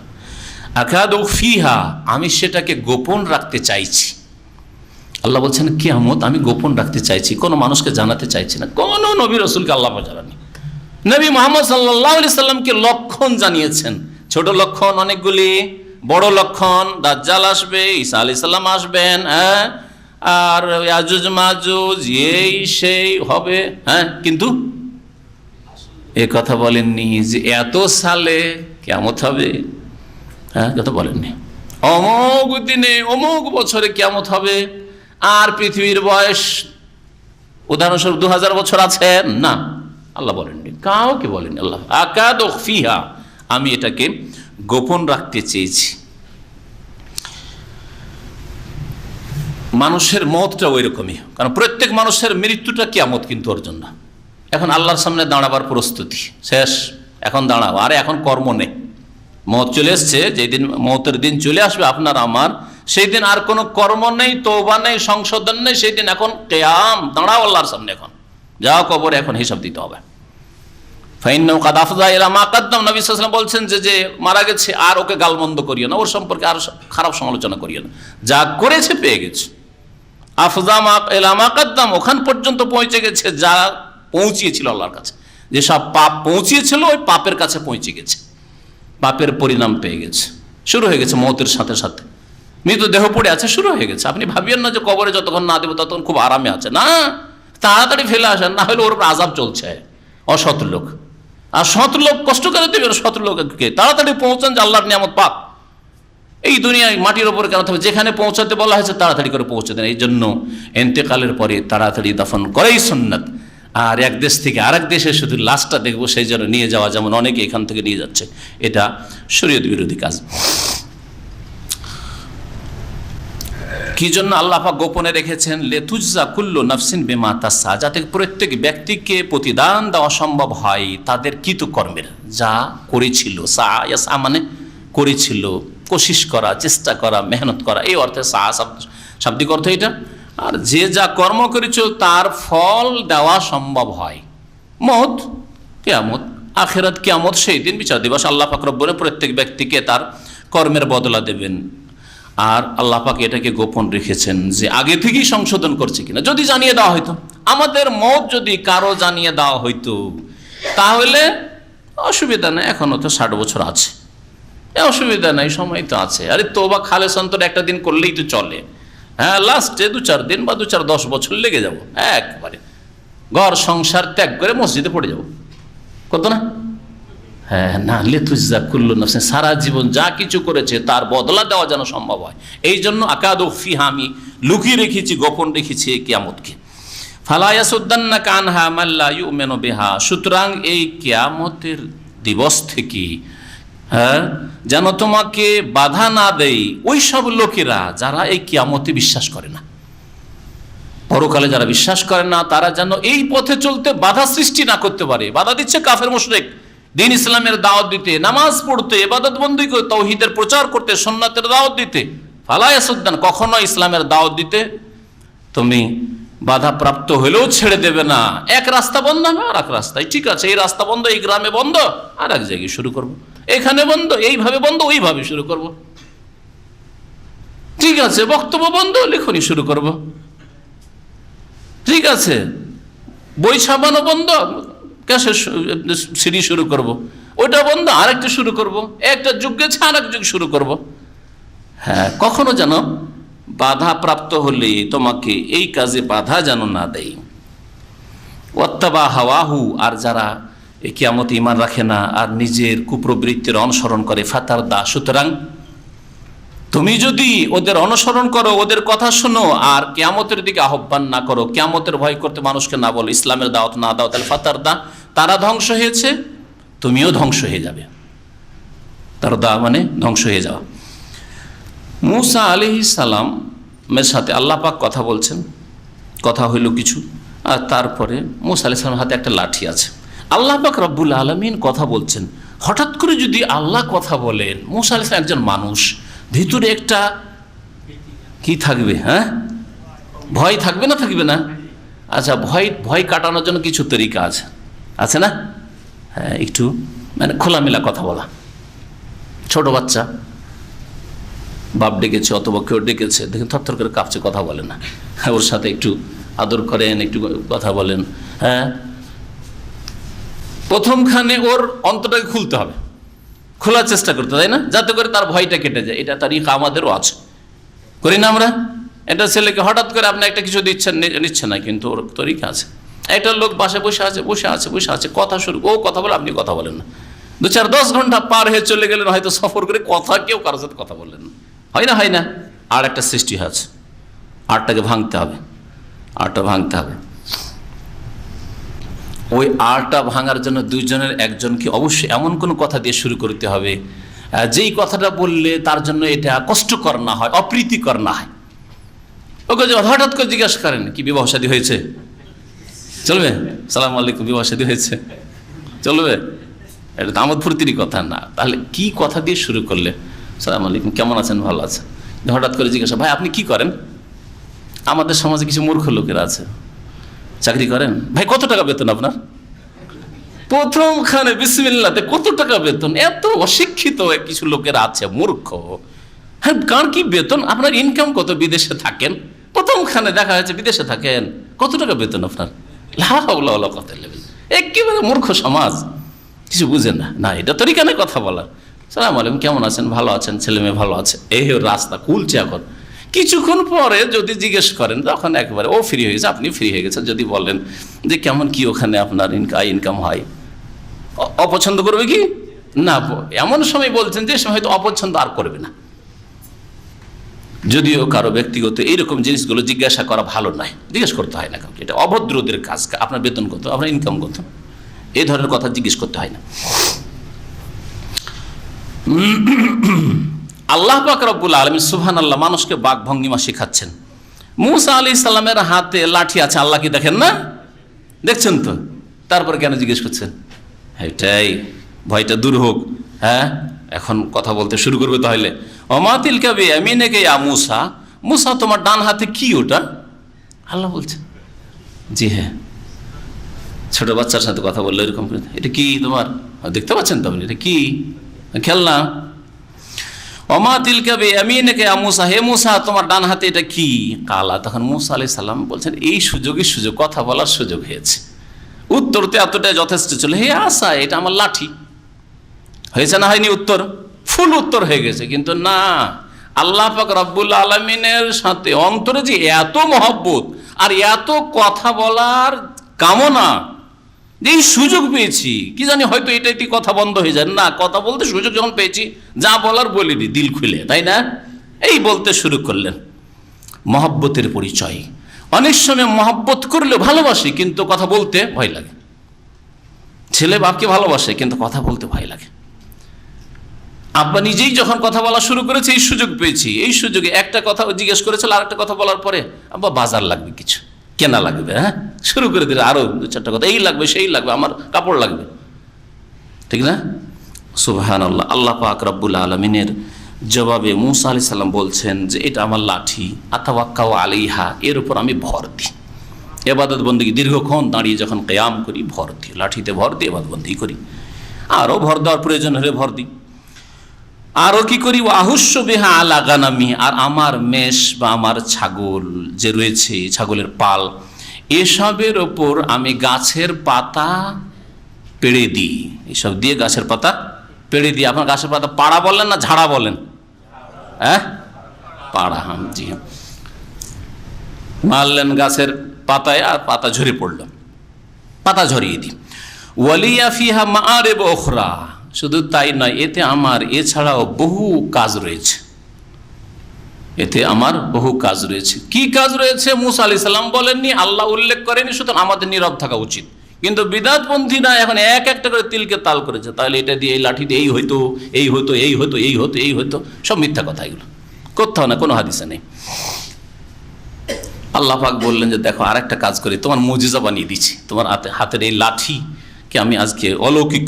আকাদু ফিহা, আমি সেটাকে গোপন রাখতে চাইছি। আল্লাহ বলছেন কিয়ামত আমি গোপন রাখতে চাইছি, কোনো মানুষকে জানাতে চাইছি না, কোনো নবী রাসূলকে আল্লাহ জানাননি। নবী মুহাম্মদ সাল্লাল্লাহু আলাইহি সাল্লামকে লক্ষণ জানিয়েছেন, ছোট লক্ষণ অনেকগুলি, বড় লক্ষণ দাজ্জাল আসবে, ঈসা আলাইহিস সালাম আসবেন, হ্যাঁ, আর ইয়াজুজ মাজুজ এই সেই হবে, হ্যাঁ, কিন্তু এ কথা বলেননি যে এত সালে কিয়ামত হবে, হ্যাঁ, কথা বলেননি। অমুক দিনে অমুক বছরে কিয়ামত হবে, আর পৃথিবীর বয়স উদাহরণস্বরূপ 2000 বছর আছে, না, আল্লাহ বলেননি, কাউকে বলেননি। আল্লাহ আকাদ ফিহা, আমি এটাকে গোপন রাখতে চেয়েছি। মানুষের মতটা ওই রকমই, কারণ প্রত্যেক মানুষের মৃত্যুটা কিয়ামত কিন্তু ওর জন্য। এখন আল্লাহর সামনে দাঁড়াবার প্রস্তুতি শেষ, এখন দাঁড়াও, আরে এখন কর্ম নেই, মত চলে এসছে, যেদিন মতের দিন চলে আসবে আপনার আমার, সেই দিন আর কোনো কর্ম নেই, তওবা নেই, সংশোধন নেই, সেই দিন এখন কিয়াম, দাঁড়াও আল্লাহর সামনে, এখন যাও কবরে, এখন হিসাব দিতে হবে। ফাইন্নাহু কাদ আফযা ইলা মা কাদ্দাম, নবী সাল্লাল্লাহু আলাইহি ওয়াসাল্লাম বলছেন যে মারা গেছে আর ওকে গালমন্দ করিও না, ওর সম্পর্কে আর খারাপ সমালোচনা করিও না, যা করেছে পেয়ে গেছে। আফযা মা ইলা মা কাদ্দাম, ওখান পর্যন্ত পৌঁছে গেছে যা পৌঁছিয়েছিল আল্লাহর কাছে, যে সব পাপ পৌঁছিয়েছিল ওই পাপের কাছে পৌঁছে গেছে, পাপের পরিণাম পেয়ে গেছে, শুরু হয়ে গেছে মৌতের সাথে সাথে। মৃতদেহ পড়ে আছে, শুরু হয়ে গেছে। আপনি ভাবিয়েন না যে কবরে যতক্ষণ না দেবো ততক্ষণ খুব আরামে আছে, না, তাড়াতাড়ি ফেলে আসেন, না হলে ওর উপর আযাব চলছে। অসৎ লোক, আর সৎ লোক কষ্ট করে দেবে, সৎ লোককে তাড়াতাড়ি পৌঁছান যে আল্লাহর নিয়ামত পাক। এই দুনিয়ায় মাটির ওপরে কেন থাকবে, যেখানে পৌঁছাতে বলা হয়েছে তাড়াতাড়ি করে পৌঁছে দেন। এই জন্য ইন্তেকালের পরে তাড়াতাড়ি দাফন করাই সুন্নাত। আর এক দেশ থেকে আরেক দেশে শুধু লাশটা দেখবো সেই জন্য নিয়ে যাওয়া, যেমন অনেকে এখান থেকে নিয়ে যাচ্ছে, এটা শরীয়ত বিরোধী কাজ। কি জন্য আল্লাহ পাক গোপনে রেখেছেন? লিতুজজা কুল্লু নাফসিন বিমা তাসা, যাতে প্রত্যেক ব্যক্তিকে প্রতিদান দেওয়া সম্ভব হয় তাদের কৃতকর্মের, যা করেছিল। সা মানে করেছিল, কোশিশ করা, চেষ্টা করা, মেহনত করা, এই অর্থে সা শাব্দিক অর্থ এটা। আর যে যা কর্ম করেছিল তার ফল দেওয়া সম্ভব হয়। মওত, কিয়ামত, আখিরাত, কিয়ামত, সেই দিন বিচার দিবস। আল্লাহ পাক রব্বুল প্রত্যেক ব্যক্তিকে তার কর্মের বদলা দেবেন। আর আল্লাহ পাক এটাকে গোপন রেখেছেন যে আগে থেকেই সংশোধন করছে কিনা। যদি জানিয়ে দেওয়া হইতো, আমাদের মত যদি কারো জানিয়ে দেওয়া হইতো তাহলে অসুবিধা নেই, এখনো তো 60 বছর আছে, অসুবিধা নেই, সময় তো আছে। আরে তওবা খালেস অন্তর একটা দিন করলেই তো চলে, হ্যাঁ, লাস্টে 2-4 দিন বা 2-4-10 বছর লেগে যাব, একবারে ঘর সংসার ত্যাগ করে মসজিদে পড়ে যাব, কত না? হ্যাঁ, না, লিতুজজা কুল্লু নাফসিন, সারা জীবন যা কিছু করেছে তার বদলা দেওয়া যেন সম্ভব হয়। এই জন্য আকাদু ফিহা, আমি লুকিয়ে রেখেছি, গোপন রেখেছি এই কিয়ামতকে। ফালা ইয়াসুদ্দান্নাকা আনহা মান লা ইউমিনু বিহা, সুতরাং এই কিয়ামতের দিবস থেকে, হ্যাঁ, যেন তোমাকে বাধা না দেয় ওই সব লোকেরা যারা এই কিয়ামতে বিশ্বাস করে না, পরকালে যারা বিশ্বাস করে না, তারা যেন এই পথে চলতে বাধা সৃষ্টি না করতে পারে। বাধা দিচ্ছে কাফের মুশরিক, দিন ইসলামের দাওয়াত দিতে, নামাজ পড়তে, ইবাদত বন্দেগী করে, তাওহীদের প্রচার করতে, সুন্নাতের দাওয়াত দিতে। ফালা ইয়াসুদ্দান, কখনো ইসলামের দাওয়াত দিতে তুমি বাধাপ্রাপ্ত হলেও ছেড়ে দেবে না। এক রাস্তা বন্ধ হবে আর এক রাস্তায়, ঠিক আছে, এই রাস্তা বন্ধ, এই গ্রামে বন্ধ, আর এক জায়গায় শুরু করব, এখানে বন্ধ, এইভাবে বন্ধ, ওইভাবে শুরু করব, ঠিক আছে, বক্তব্য বন্ধ, লেখনী শুরু করব, ঠিক আছে, বই ছাপানো বন্ধ, ক্যাসেট সিডি শুরু করব, ওইটা বন্ধ, আরেকটা শুরু করব, একটা যুগ গেছে আরেক যুগ শুরু করব। হ্যাঁ, কখনো যেন বাধা প্রাপ্ত হলে তোমাকে এই কাজে বাধা যেন না দেয়। ওয়াত্তাবা হাওয়াহু, আর যারা এই কিয়ামতে ঈমান রাখে না আর নিজের কুপ্রবৃত্তির অনুসরণ করে, ফাতারদা, সুতরাং তুমি যদি ওদের অনুসরণ করো, ওদের কথা শোনো, আর কিয়ামতের দিকে আহ্বান না করো, কিয়ামতের ভয় করতে মানুষকে না বলো, ইসলামের দাওয়াত না দাও, তাহলে ফাতারদা, তারা ধ্বংস হয়েছে, তুমিও ধ্বংস হয়ে যাবে। তারদা মানে ধ্বংস হয়ে যাওয়া। মূসা আলাইহিস সালামের সাথে আল্লাহ পাক কথা বলছেন, কথা হইল কিছু, আর তারপরে মূসা আলাইহিস সালামের হাতে একটা লাঠি আছে। আল্লাহ পাক রব্বুল আলামিন কথা বলছেন। হঠাৎ করে যদি আল্লাহ কথা বলেন, মূসা আলাইহিস সালাম একজন মানুষ, ভিতরে একটা কি থাকবে? হ্যাঁ, ভয় থাকবে না, থাকবে না? আচ্ছা, ভয় কাটানোর জন্য কিছু তরিকা আছে না? হ্যাঁ, একটু মানে খোলামেলা কথা বলা। ছোট বাচ্চা বাপ ডেকেছে অথবা কেউ ডেকেছে, দেখেন থরথর করে কাঁপছে, কথা বলে না, ওর সাথে একটু আদর করেন, একটু কথা বলেন। হ্যাঁ, প্রথমখানে ওর অন্তরটাকে খুলতে হবে, খোলার চেষ্টা করতে, তাই না, যাতে করে তার ভয়টা কেটে যায়। এটা তরিকা আমাদেরও আছে, করি না আমরা? এটা ছেলেকে হঠাৎ করে আপনি একটা কিছু দিচ্ছেন, নিচ্ছে না, কিন্তু ওর তরিকা আছে। একটা লোক বাসায় বসে আছে, কথা শুরু, ও কথা বলে, আপনি কথা বলেন না, 2-4-10 ঘন্টা পার হয়ে চলে গেলেন, হয়তো সফর করে, কেউ কারোর সাথে কথা বললেন না। হয় না? আর একটা সৃষ্টি আছে, আটটাকে ভাঙতে হবে, ওই আটটা ভাঙার জন্য দুইজনের একজনকে অবশ্যই এমন কোনো কথা দিয়ে শুরু করতে হবে যেই কথাটা বললে তার জন্য এটা কষ্টকর না হয়, অপ্রীতিকর না হয়। ওকে হঠাৎ করে জিজ্ঞাসা করেন, কি বিবাহ শাদী হয়েছে? চলবে? সালাম আলাইকুম, বিবাহ শাদী হয়েছে, চলবে? এটা তো আমোদ ফুর্তিরই কথা না। তাহলে কি কথা দিয়ে শুরু করলে? সালাম আলাইকুম, কেমন আছেন? ভালো আছে। হঠাৎ করে জিজ্ঞাসা, ভাই আপনি কি করেন? আমাদের সমাজে কিছু মূর্খ লোকেরা আছে, চাকরি করেন। ভাই কত টাকা বেতন আপনার? প্রথমখানে বিসমিল্লাতে কত টাকা বেতন? এত অশিক্ষিত কিছু লোকেরা আছে, মূর্খ। হ্যাঁ, কার কি বেতন? আপনার ইনকাম কত? বিদেশে থাকেন। প্রথমখানে দেখা যাচ্ছে বিদেশে থাকেন, কত টাকা বেতন আপনার? কথা লেভেল, একেবারে মূর্খ সমাজ, কিছু বুঝেন না। এটা তরিকা নেই কথা বলার। সালাম আলাইকুম, কেমন আছেন? ভালো আছেন? ছেলে মেয়ে ভালো আছে? এই রাস্তা খুলছে এখন। কিছুক্ষণ পরে যদি জিজ্ঞেস করেন, তখন একবারে ও ফ্রি হয়ে গেছে, আপনি ফ্রি হয়ে গেছেন। যদি বলেন যে কেমন কি ওখানে আপনার ইনকাম হয়, অপছন্দ করবে কি না? এমন সময় বলছেন যে সময় হয়তো অপছন্দ আর করবে না। যদিও কারো ব্যক্তিগত এইরকম জিনিসগুলো জিজ্ঞাসা করা ভালো নয়, জিজ্ঞেস করতে হয় না কাউকে, এটা অভদ্রদের কাজ। আপনার বেতন কত? আপনার ইনকাম কত? এই ধরনের কথা জিজ্ঞেস করতে হয় না। আল্লাহ পাক রব্বুল আলামিন সুবহানাল্লাহ মানুষকে বাকভঙ্গিমা শেখাচ্ছেন। মুসা আলাইহিস সালামের হাতে লাঠি আছে, আল্লাহ কি দেখেন না? দেখছেন তো, তারপর কেন জিজ্ঞেস করছেন? এটাই ভয়টা দূর হোক। হ্যাঁ, এখন কথা বলতে শুরু করবে। তাহলে ওমা তিলকা বিয়ামিনিকা ইয়া মুসা, মুসা তোমার ডান হাতে কি ওটা? আল্লাহ বলছেন, জি হ্যাঁ, ছোট বাচ্চার সাথে কথা বললে এরকম, এটা কি তোমার? দেখতে পাচ্ছেন তো আপনি, এটা কি খেলনা? ওমা তিলকা বিয়ামিনিকা ইয়া মুসা, হে মুসা তোমার ডান হাতে এটা কি? কালা, তখন মুসা আলাইহিস সালাম বলছেন, এই সুযোগ কথা বলার সুযোগ হয়েছে। উত্তরতে এতটাই যথেষ্ট ছিল, হে আসা, এটা আমার লাঠি। হয়েছে না হয়নি? উত্তর ফুল উত্তর হয়ে গেছে। কিন্তু না, আল্লাহ পাক রব্বুল আলামিনের সাথে অন্তরে যে এত মহব্বত আর এত কথা বলার কামনা, যে সুযোগ পেয়েছি, কি জানি হয়তো এটাই কথা বন্ধ হয়ে যায় না, কথা বলতে সুযোগ যখন পেয়েছি, যা বলার বলিনি দিল খুলে, তাই না? এই বলতে শুরু করলেন। মহব্বতের পরিচয়। অনেক সময় মহব্বত করলে ভালোবাসি, কিন্তু কথা বলতে ভয় লাগে। ছেলে বাপকে ভালোবাসে, কিন্তু কথা বলতে ভয় লাগে। আব্বা নিজেই যখন কথা বলা শুরু করেছে, এই সুযোগ পেয়েছি, এই সুযোগে একটা কথা জিজ্ঞেস করেছিল, আর একটা কথা বলার পরে আব্বা বাজার লাগবে, কিছু কেনা লাগবে, হ্যাঁ, শুরু করে দিলে আরো 2-4টা কথা, এই লাগবে সেই লাগবে, আমার কাপড় লাগবে, ঠিক না? সুবহানাল্লাহ। আল্লাহ পাক রব্বুল আলামিনের জবাবে মুসা আলাইহিস সালাম বলছেন যে এটা আমার লাঠি, আতাওয়াক্কাউ আলাইহা, এর উপর আমি ভর দিই। ইবাদত বন্দেগী দীর্ঘক্ষণ দাঁড়িয়ে যখন কিয়াম করি, ভর দিই, লাঠিতে ভর দিয়ে ইবাদত বন্দেগী করি। আরও ভর দেওয়ার প্রয়োজন হলে ভর দিই। আরও কি করি? আহুস্য বিহা আলা গানামি, আর আমার মেষ বা আমার ছাগল যে রয়েছে, ছাগলের পাল, এসবের ওপর আমি গাছের পাতা পেড়ে দিই। এসব দিয়ে গাছের পাতা পেড়ে দিই। আপনার গাছের পাতা পাড়া বলেন না ঝাড়া বলেন? হ্যাঁ, পাড়া। হ্যাঁ, জি হ্যাঁ, মারলেন গাছের পাতায় আর পাতা ঝরে পড়ল, পাতা ঝরিয়ে দিই। ওয়ালিয়া ফিহা মাআরিব উখরা, শুধু তাই নয়, এতে আমার এছাড়াও বহু কাজ রয়েছে, এতে আমার বহু কাজ রয়েছে। কি কাজ রয়েছে মুসা আলাইহিস সালাম বলেননি, আল্লাহ উল্লেখ করেনি, সুতরাং আমাদের নীরব থাকা উচিত। কিন্তু বিদআতপন্থীরা এখন এক একটা করে তিলকে তাল করেছে। তাহলে এটা দিয়ে, এই লাঠি দিয়ে এই হইতো, এই হতো, এই হতো, এই হতো, এই হতো, সব মিথ্যা কথা, এগুলো কোথাও না, কোনো হাদিসে নেই। আল্লাহ পাক বললেন যে দেখো, আর একটা কাজ করি, তোমার মুজিজা বানিয়ে দিচ্ছি, তোমার হাতের এই লাঠিকে আমি আজকে অলৌকিক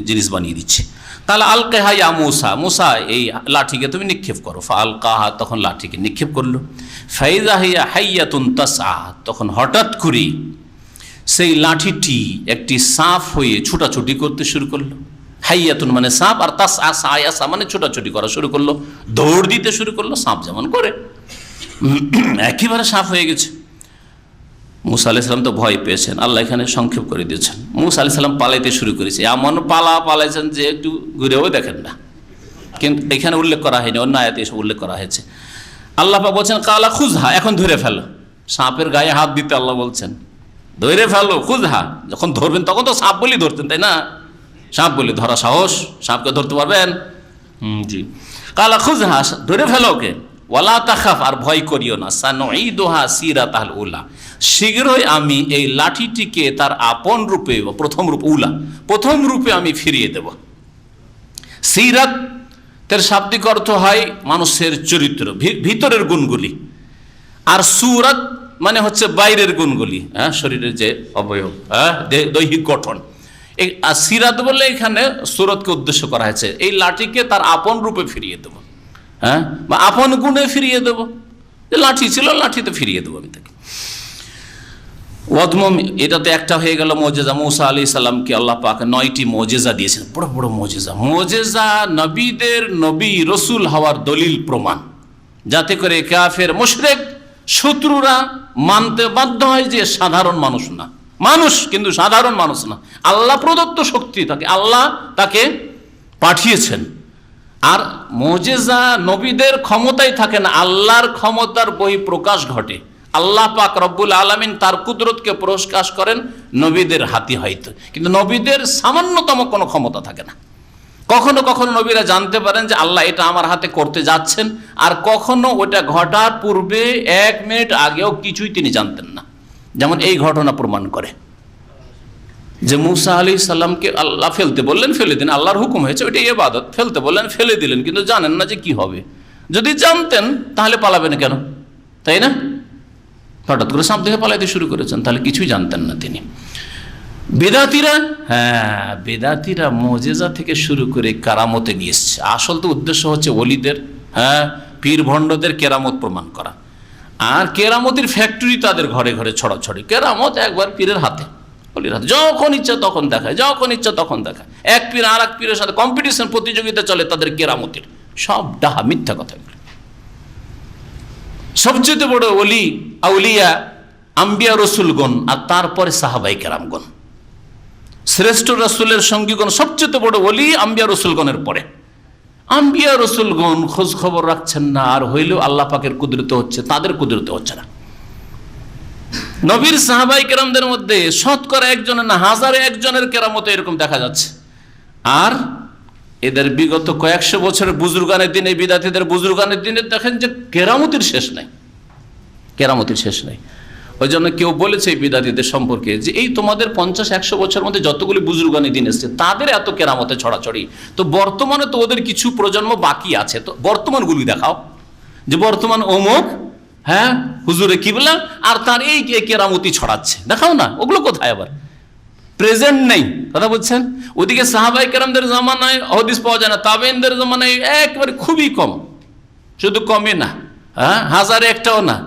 জিনিস বানিয়ে দিচ্ছি। তাহলে আলকাহা ইয়া মুসা, মুসা এই লাঠিকে তুমি নিক্ষেপ করো। ফাআলকাহা, তখন লাঠিকে নিক্ষেপ করলো। ফাইযা হিয়া হাইয়াতুন তাসআ, তখন হঠাৎ করে সেই লাঠিটি একটি সাপ হয়ে ছুটাছুটি করতে শুরু করলো। হাইয়াতুন মানে সাপ, আর তাসআ সায়াসা মানে ছোটাছুটি করা শুরু করলো, দৌড় দিতে শুরু করলো, সাপ যেমন করে, একেবারে সাপ হয়ে গেছে। মুসা আলাইহিস সালাম তো ভয় পেয়েছেন, আল্লাহ এখানে সংক্ষেপ করে দিয়েছেন। মুসা আলাইহিস সালাম পালাইতে শুরু করেছে, এমন পালাইছেন যে একটু ঘুরেও দেখেন না, কিন্তু এখানে উল্লেখ করা হয়নি, অন্য আয়াতে এসব উল্লেখ করা হয়েছে। আল্লাহ পাক বলছেন কালা খুজহা, এখন ধরে ফেলো। সাপের গায়ে হাত দিতে আল্লাহ বলছেন ধরে ফেলো, খুজহা। যখন ধরবেন তখন তো সাপ বলি ধরতেন, তাই না? সাপ বলি ধরা সাহস, সাপকে ধরতে পারবেন? জি। কালা খুজহা, ধরে ফেলো ওকে। ওয়ালা তাখাফ, আর ভয় করিও না। সানুঈদুহা সিরাতাল উলা, শীঘ্রই আমি এই লাঠিটিকে তার আপন রূপে, প্রথম রূপ, উলা প্রথম রূপে আমি ফিরিয়ে দেব। সিরাত এর শাব্দিক অর্থ হয় মানুষের চরিত্র, ভিতরের গুণগুলি, আর সুরাত মানে হচ্ছে বাইরের গুণগুলি, শরীরের যে অবয়ব, দৈহিক গঠন। আর সিরাত বলে এখানে সুরতকে উদ্দেশ্য করা হয়েছে। এই লাঠিকে তার আপন রূপে ফিরিয়ে দেবো, বা আপন গুণে ফিরিয়ে দেবো। যে লাঠি ছিল, লাঠিতে ফিরিয়ে দেবো আমি তাকে। ওয়াদমম, এটাতে একটা হয়ে গেল মুজিজা। মুসা আলাইহিস সালামকে আল্লাহ পাক 9টি মুজিজা দিয়েছেন, বড় বড় মুজিজা। মুজিজা নবীদের নবী রসুল হওয়ার দলিল প্রমাণ, যাতে করে কাফের মুশরিক শত্রুরা মানতে বাধ্য হয় যে সাধারণ মানুষ না, মানুষ কিন্তু সাধারণ মানুষ না, আল্লাহ প্রদত্ত শক্তি, তাকে আল্লাহ তাকে পাঠিয়েছেন। আর মুজিজা নবীদের ক্ষমতায় থাকে না, আল্লাহর ক্ষমতার বহিঃপ্রকাশ ঘটে। আল্লাহ পাক রব্বুল আলামিন তার কুদরতকে প্রকাশ করেন নবীদের হাতে হয়তো, কিন্তু নবীদের সামান্যতম কোনো ক্ষমতা থাকে না। কখনো কখনো নবীরা জানতে পারেন যে আল্লাহ এটা আমার হাতে করতে যাচ্ছেন, আর কখনো ওটা ঘটার পূর্বে 1 মিনিট আগেও কিছুই তিনি জানতেন না। যেমন এই ঘটনা প্রমাণ করে যে মুসা আলাইহিস সালামকে আল্লাহ ফেলতে বললেন, ফেলে দিন, আল্লাহর হুকুম হয়েছে, ওইটা ইবাদত। ফেলতে বললেন, ফেলে দিলেন, কিন্তু জানেন না যে কি হবে। যদি জানতেন তাহলে পালাবেন কেন, তাই না? হঠাৎ করে সাপ দেখে পালাইতে শুরু করেছেন, তাহলে কিছুই জানতেন না তিনি। বেদাতিরা, বেদাতিরা মুজিজা থেকে শুরু করে কারামতে নিয়ে এসছে। আসল তো উদ্দেশ্য হচ্ছে ওলিদের, পীর ভণ্ডদের কেরামত প্রমাণ করা। আর কেরামতির ফ্যাক্টরি তাদের ঘরে ঘরে ছড়াছড়ি। কেরামত একবার পীরের হাতে, ওলির হাতে, যখন ইচ্ছা তখন দেখায়, যখন ইচ্ছা তখন দেখায়। এক পীর আর এক পীরের সাথে কম্পিটিশন, প্রতিযোগিতা চলে তাদের কেরামতির। সব ডাহা, মিথ্যা কথা। সবচেয়ে বড় ওলি আউলিয়া আম্বিয়া রসুলগণ, আর তারপরে সাহাবাই কেরামগণ। শ্রেষ্ঠ রসুলের সঙ্গীগণ সবচেয়ে বড় ওলি আম্বিয়া রসুলগণের পরে। আম্বিয়া রসুলগণ খোঁজ খবর রাখছেন না, আর হইলেও আল্লাহ পাকের কুদরতে হচ্ছে, তাদের কুদরতে হচ্ছে না। নবীর সাহাবাই কেরামদের মধ্যে শতকরা একজনের না, হাজারে একজনের কেরামতে এরকম দেখা যাচ্ছে। আর এদের বিগত কয়েকশো বছরের বুজুর্গানের দিনে, বিদাতিদের বুজুর্গানের দিনে দেখেন যে কেরামতির শেষ নাই, কেরামতির শেষ নাই। ওই জন্য কেউ বলেছে এই বিদাতিদের সম্পর্কে যে এই তোমাদের 50-100 বছরের মধ্যে যতগুলি বুজুর্গানি দিন এসছে, তাদের এত কেরামতে ছড়াছড়ি, তো বর্তমানে তো ওদের কিছু প্রজন্ম বাকি আছে, তো বর্তমানগুলি দেখাও, যে বর্তমান অমুক হুজুরে কিবলা আর তার এই কেরামতি ছড়াচ্ছে, দেখাও না। ওগুলো কোথায়? আবার প্রেজেন্ট নেই, কথা বলছেন। ওদিকে সাহাবাই কেরামদের জামানায় হাদিস পাওয়া যায় না, তাবেঈনদের জামানায় একবারে খুবই কম, শুধু কমই না, হাজারে একটাও না।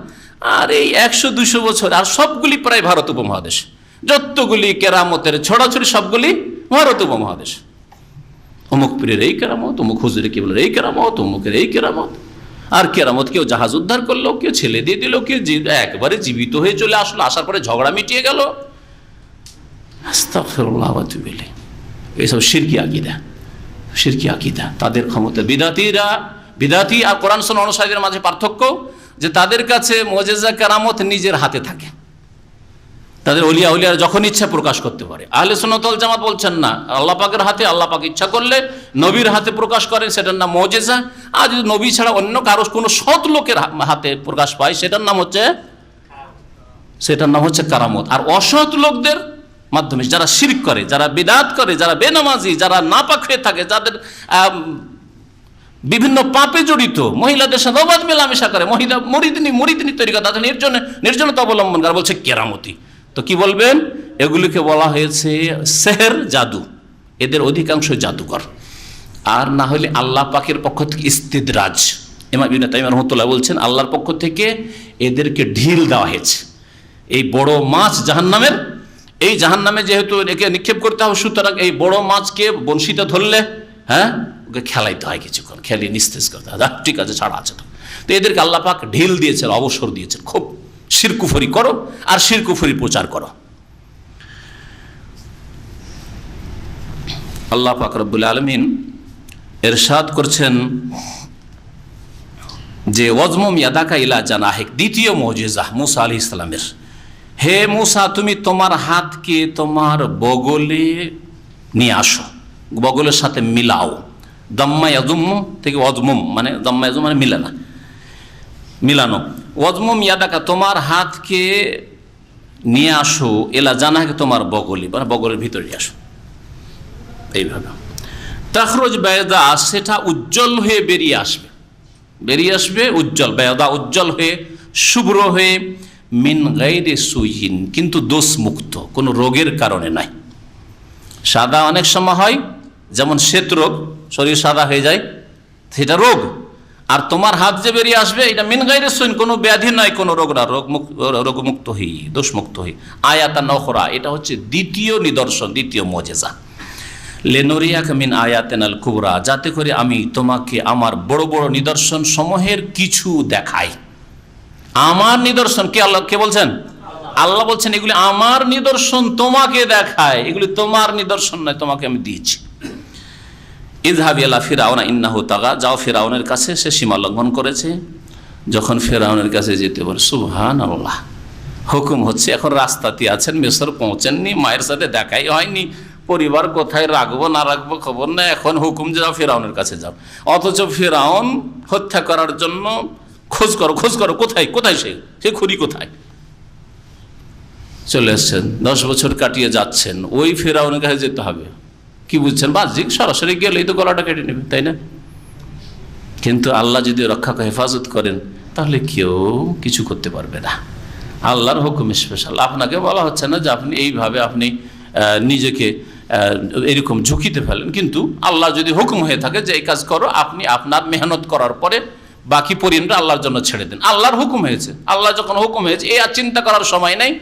আর এই 100-200 বছর, আর সবগুলি প্রায় ভারত উপমহাদেশ, যতগুলি কেরামতের ছড়াছড়ি সবগুলি ভারত উপমহাদেশ। অমুক পীরের এই কেরামত, অমুক হুজুরে কিবলার এই কেরামত, অমুকের এই কেরামত। আর কেরামত কেউ জাহাজ উদ্ধার করলো, কেউ ছেলে দিয়ে দিল, কেউ একবারে জীবিত হয়ে চলে আসলো, আসার পরে ঝগড়া মিটিয়ে গেল। আস্তাগফিরুল্লাহ ওয়া আতুবু ইলাইহি। এইসব শিরকি আকীদা, শিরকি আকীদা। তাদের ক্ষমতা, বিদাতি আর কোরআন সুন্নাহ অনুসারীদের মাঝে পার্থক্য যে তাদের কাছে মুজিজা কেরামত নিজের হাতে থাকে, তাদের ওলিয়া উলিয়ারা যখন ইচ্ছা প্রকাশ করতে পারে। আহলে সুন্নাত ওয়াল জামাত বলছেন না, আল্লাহ পাকের হাতে, আল্লাহ পাক ইচ্ছা করলে নবীর হাতে প্রকাশ করেন, সেটার নাম মুজিজা। আর যদি নবী ছাড়া অন্য কারো কোনো সৎ লোকের হাতে প্রকাশ পায়, সেটার নাম হচ্ছে কারামত। আর অসৎ লোকদের মাধ্যমে, যারা শিরক করে, যারা বিদআত করে, যারা বেনামাজি, যারা নাপাক হয়ে থাকে, যাদের বিভিন্ন পাপে জড়িত, মহিলাদের সাথে অবাধ মেলামেশা করে, মহিলা মরিদিনী তৈরি করে, তাদের নির্জনতা অবলম্বন করে, বলছে কেরামতি। তো কি বলবেন? এগুলিকে বলা হয়েছে সেহের, জাদু। এদের অধিকাংশ জাদুকর। আর না হলে আল্লাহ পাকের পক্ষ থেকে ইস্তিদরাজ। ইমাম ইবনে তাইমিয়া রাহমাতুল্লাহ বলছেন আল্লাহর পক্ষ থেকে এদেরকে ঢিল দেওয়া হয়েছে। এই বড় মাছ জাহান্নামের, এই জাহান্নামে যেহেতু একে নিক্ষেপ করতে হবে, সুতরাং এই বড় মাছকে বনশিটা ধরলে ওকে খেলাইতে হয়, কিছুক্ষণ খেলিয়ে নিস্তেজ করতে হয়, ঠিক আছে, ছাড়া আছে। তো এদেরকে আল্লাহ পাক ঢিল দিয়েছেন, অবসর দিয়েছেন, খুব শিরক কুফরি করো আর শিরক কুফরি প্রচার করো। আল্লাহ পাক রব্বুল আলামিন ইরশাদ করছেন যে ওয়াজমুম ইয়াদাকা ইলা জানাহিক, দ্বিতীয় মুজিজা মুসা আলাইহিস সালামের। হে মুসা, তুমি তোমার হাতকে তোমার বগলে নিয়ে আসো, বগলের সাথে মিলাও। দাম্মা ইয়াজুম্মু থেকে ওয়াজমুম মানে দাম্মা ইয়াজুম মানে মিলানা, মিলানো। ওয়াজমুম ইয়াদাকা, তোমার হাতকে নিয়ে আসো, এলা জানাহিক, তোমার বগলে মানে বগলের ভিতরে নিয়ে আসো। এইভাবে তাখরুজ বায়দা, সেটা উজ্জ্বল হয়ে বেরিয়ে আসবে, বেরিয়ে আসবে উজ্জ্বল, বায়দা উজ্জ্বল হয়ে, শুভ্র হয়ে, মিন গায়রি সুইন, কিন্তু দোষ মুক্ত, কোনো রোগের কারণে নাই। সাদা অনেক সময় হয়, যেমন শ্বেত রোগ, শরীর সাদা হয়ে যায়, সেটা রোগ। আর তোমার হাত যে বেরিয়ে আসবে এটা মিন গায়রি সুইন, কোনো ব্যাধি নাই, কোনো রোগ না, রোগমুক্ত হই, দোষমুক্ত হই। আয়াতান উখরা, এটা হচ্ছে দ্বিতীয় নিদর্শন, দ্বিতীয় মুজিজা। লেনুরিয়াক মিন আয়াতিনাল কুবরা, যাতে করে আমি তোমাকে আমার বড় বড় নিদর্শন সমূহের কিছু দেখাই। আমার নিদর্শন কে? আল্লাহ। কে বলছেন? আল্লাহ বলছেন এগুলি আমার নিদর্শন, তোমাকে দেখায়। এগুলি তোমার নিদর্শন নয়, তোমাকে আমি দিয়েছি। ইযহাব ইলা ফিরআউনা ইন্নাহু তাগা, যাও ফিরআউনের কাছে, সে সীমা লঙ্ঘন করেছে। যখন ফিরআউনের কাছে যেতে বলে, সুবহানাল্লাহ, হুকুম হচ্ছে, এখন রাস্তাতে আছেন, মিশর পৌঁছেননি, মায়ের সাথে দেখাই হয়নি, পরিবার কোথায় রাখবো না রাখবো খবর নেই, এখন হুকুম যাও ফিরআউনের কাছে যাও। অথচ ফিরআউন হত্যা করার জন্য খোঁজ করো, খোঁজ করো, কোথায় কোথায় সে খুনি কোথায়? চলে এসছেন, 10 বছর কাটিয়ে যাচ্ছেন, ওই ফিরআউনের কাছে যেতে হবে। কি বুঝছেন? বাহ্যিক সরাসরি গেলেই তো গলাটা কেটে নেবে, তাই না? কিন্তু আল্লাহ যদি রক্ষা হেফাজত করেন, তাহলে কেউ কিছু করতে পারবে না। আল্লাহর হুকুম স্পেশাল। আপনাকে বলা হচ্ছে না যে আপনি এইভাবে আপনি নিজেকে এরকম ঝুঁকিতে ফেলেন, কিন্তু আল্লাহ যদি হুকুম হয়ে থাকে যে এই কাজ করো, আপনি আপনার মেহনত করার পরে বাকি পরিণামটা আল্লাহর জন্য ছেড়ে দেন। আল্লাহর হুকুম হয়েছে, আল্লাহ যখন হুকুম হয়েছে, এই আর চিন্তা করার সময় নেই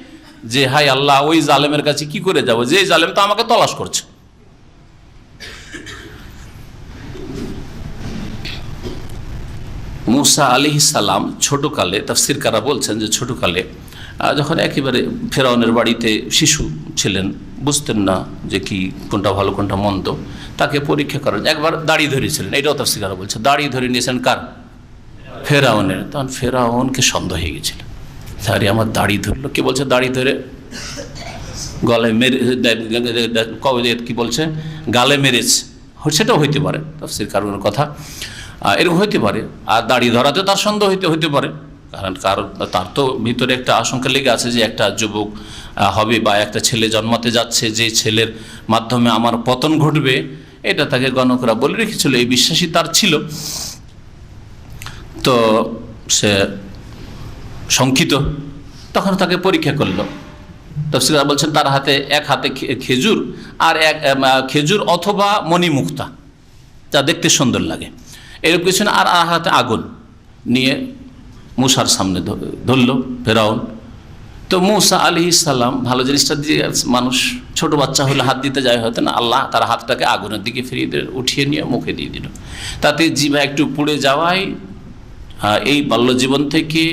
যে হাই আল্লাহ ওই জালেমের কাছে কি করে যাব, যে জালেম তো আমাকে তলাশ করছে। মুসা আলাইহিস সালাম ছোটকালে, তাফসীরকাররা বলছেন যে ছোটকালে যখন একেবারে ফেরাউনের বাড়িতে শিশু ছিলেন, বুঝতেন না যে কি কোনটা ভালো কোনটা মন্দ, তাকে পরীক্ষা করেন। একবার দাড়ি ধরেছিলেন, এটাও তাফসীরকাররা বলছে, দাড়ি ধরে নিয়েছেন কার? ফেরাউনের। তখন ফেরাউনকে সন্দেহ হয়ে গেছিল, আরে আমার দাড়ি ধরলো। কে বলছে দাড়ি ধরে গলায় মেরে, কি বলছে গালে মেরেছে, সেটাও হইতে পারে, তাফসীরকারদের কথা এরকম হইতে পারে। আর দাড়ি ধরাতে তার সন্দেহ হইতে পারে, কারণ তার তো ভিতরে একটা আশঙ্কা লেগে আছে যে একটা যুবক হবে বা একটা ছেলে জন্মাতে যাচ্ছে, যে ছেলের মাধ্যমে আমার পতন ঘটবে, এটা তাকে গণকরা বলে রেখেছিল, এই বিশ্বাসই তার ছিল। তো সে শঙ্কিত, তখন তাকে পরীক্ষা করলো। তাফসীরকার বলছেন তার হাতে, এক হাতে খেজুর আর এক খেজুর অথবা মণিমুক্তা, যা দেখতে সুন্দর লাগে, এরকম কিছু না, আর হাতে আগুন নিয়ে মুসার সামনে ধরলো ফেরাউন। তো মুসা আলাইহিস সালাম ভালো জিনিসটা দিয়ে, মানুষ ছোট বাচ্চা হলে হাত দিতে যায় হয়তো না, আল্লাহ তার হাতটাকে আগুনের দিকে ফিরিয়ে দিয়ে উঠিয়ে নিয়ে মুখে দিয়ে দিল। তাতে জিভা একটু পুড়ে যাওয়ায় এই বাল্যজীবন থেকে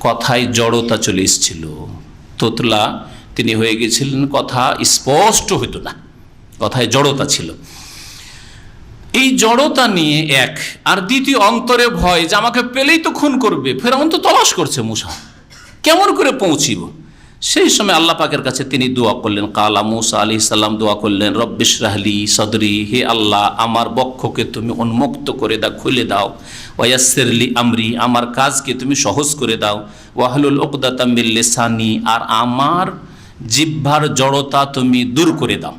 কথায় জড়তা চলে এসেছিল, তোতলা তিনি হয়ে গেছিলেন, কথা স্পষ্ট হইতো না, কথায় জড়তা ছিল। এই জড়তা নিয়ে এক, আর দ্বিতীয় অন্তরে ভয় যে আমাকে পেলেই তো খুন করবে, ফেরাউন তো তলাশ করছে মুসা, কেমন করে পৌঁছিব। সেই সময় আল্লাহ পাকের কাছে তিনি দোয়া করলেন। কালা মুসা আলাইহিস সালাম দোয়া করলেন, রব্বিশ রাহলি সদরি, হে আল্লাহ আমার বক্ষকে তুমি উন্মুক্ত করে দাও, খুলে দাও। ওয়ায়াসসিরলি আমরি, আমার কাজকে তুমি সহজ করে দাও। ওয়াহলুল উকদাতাম মিন লিসানি, আর আমার জিহ্বার জড়তা তুমি দূর করে দাও।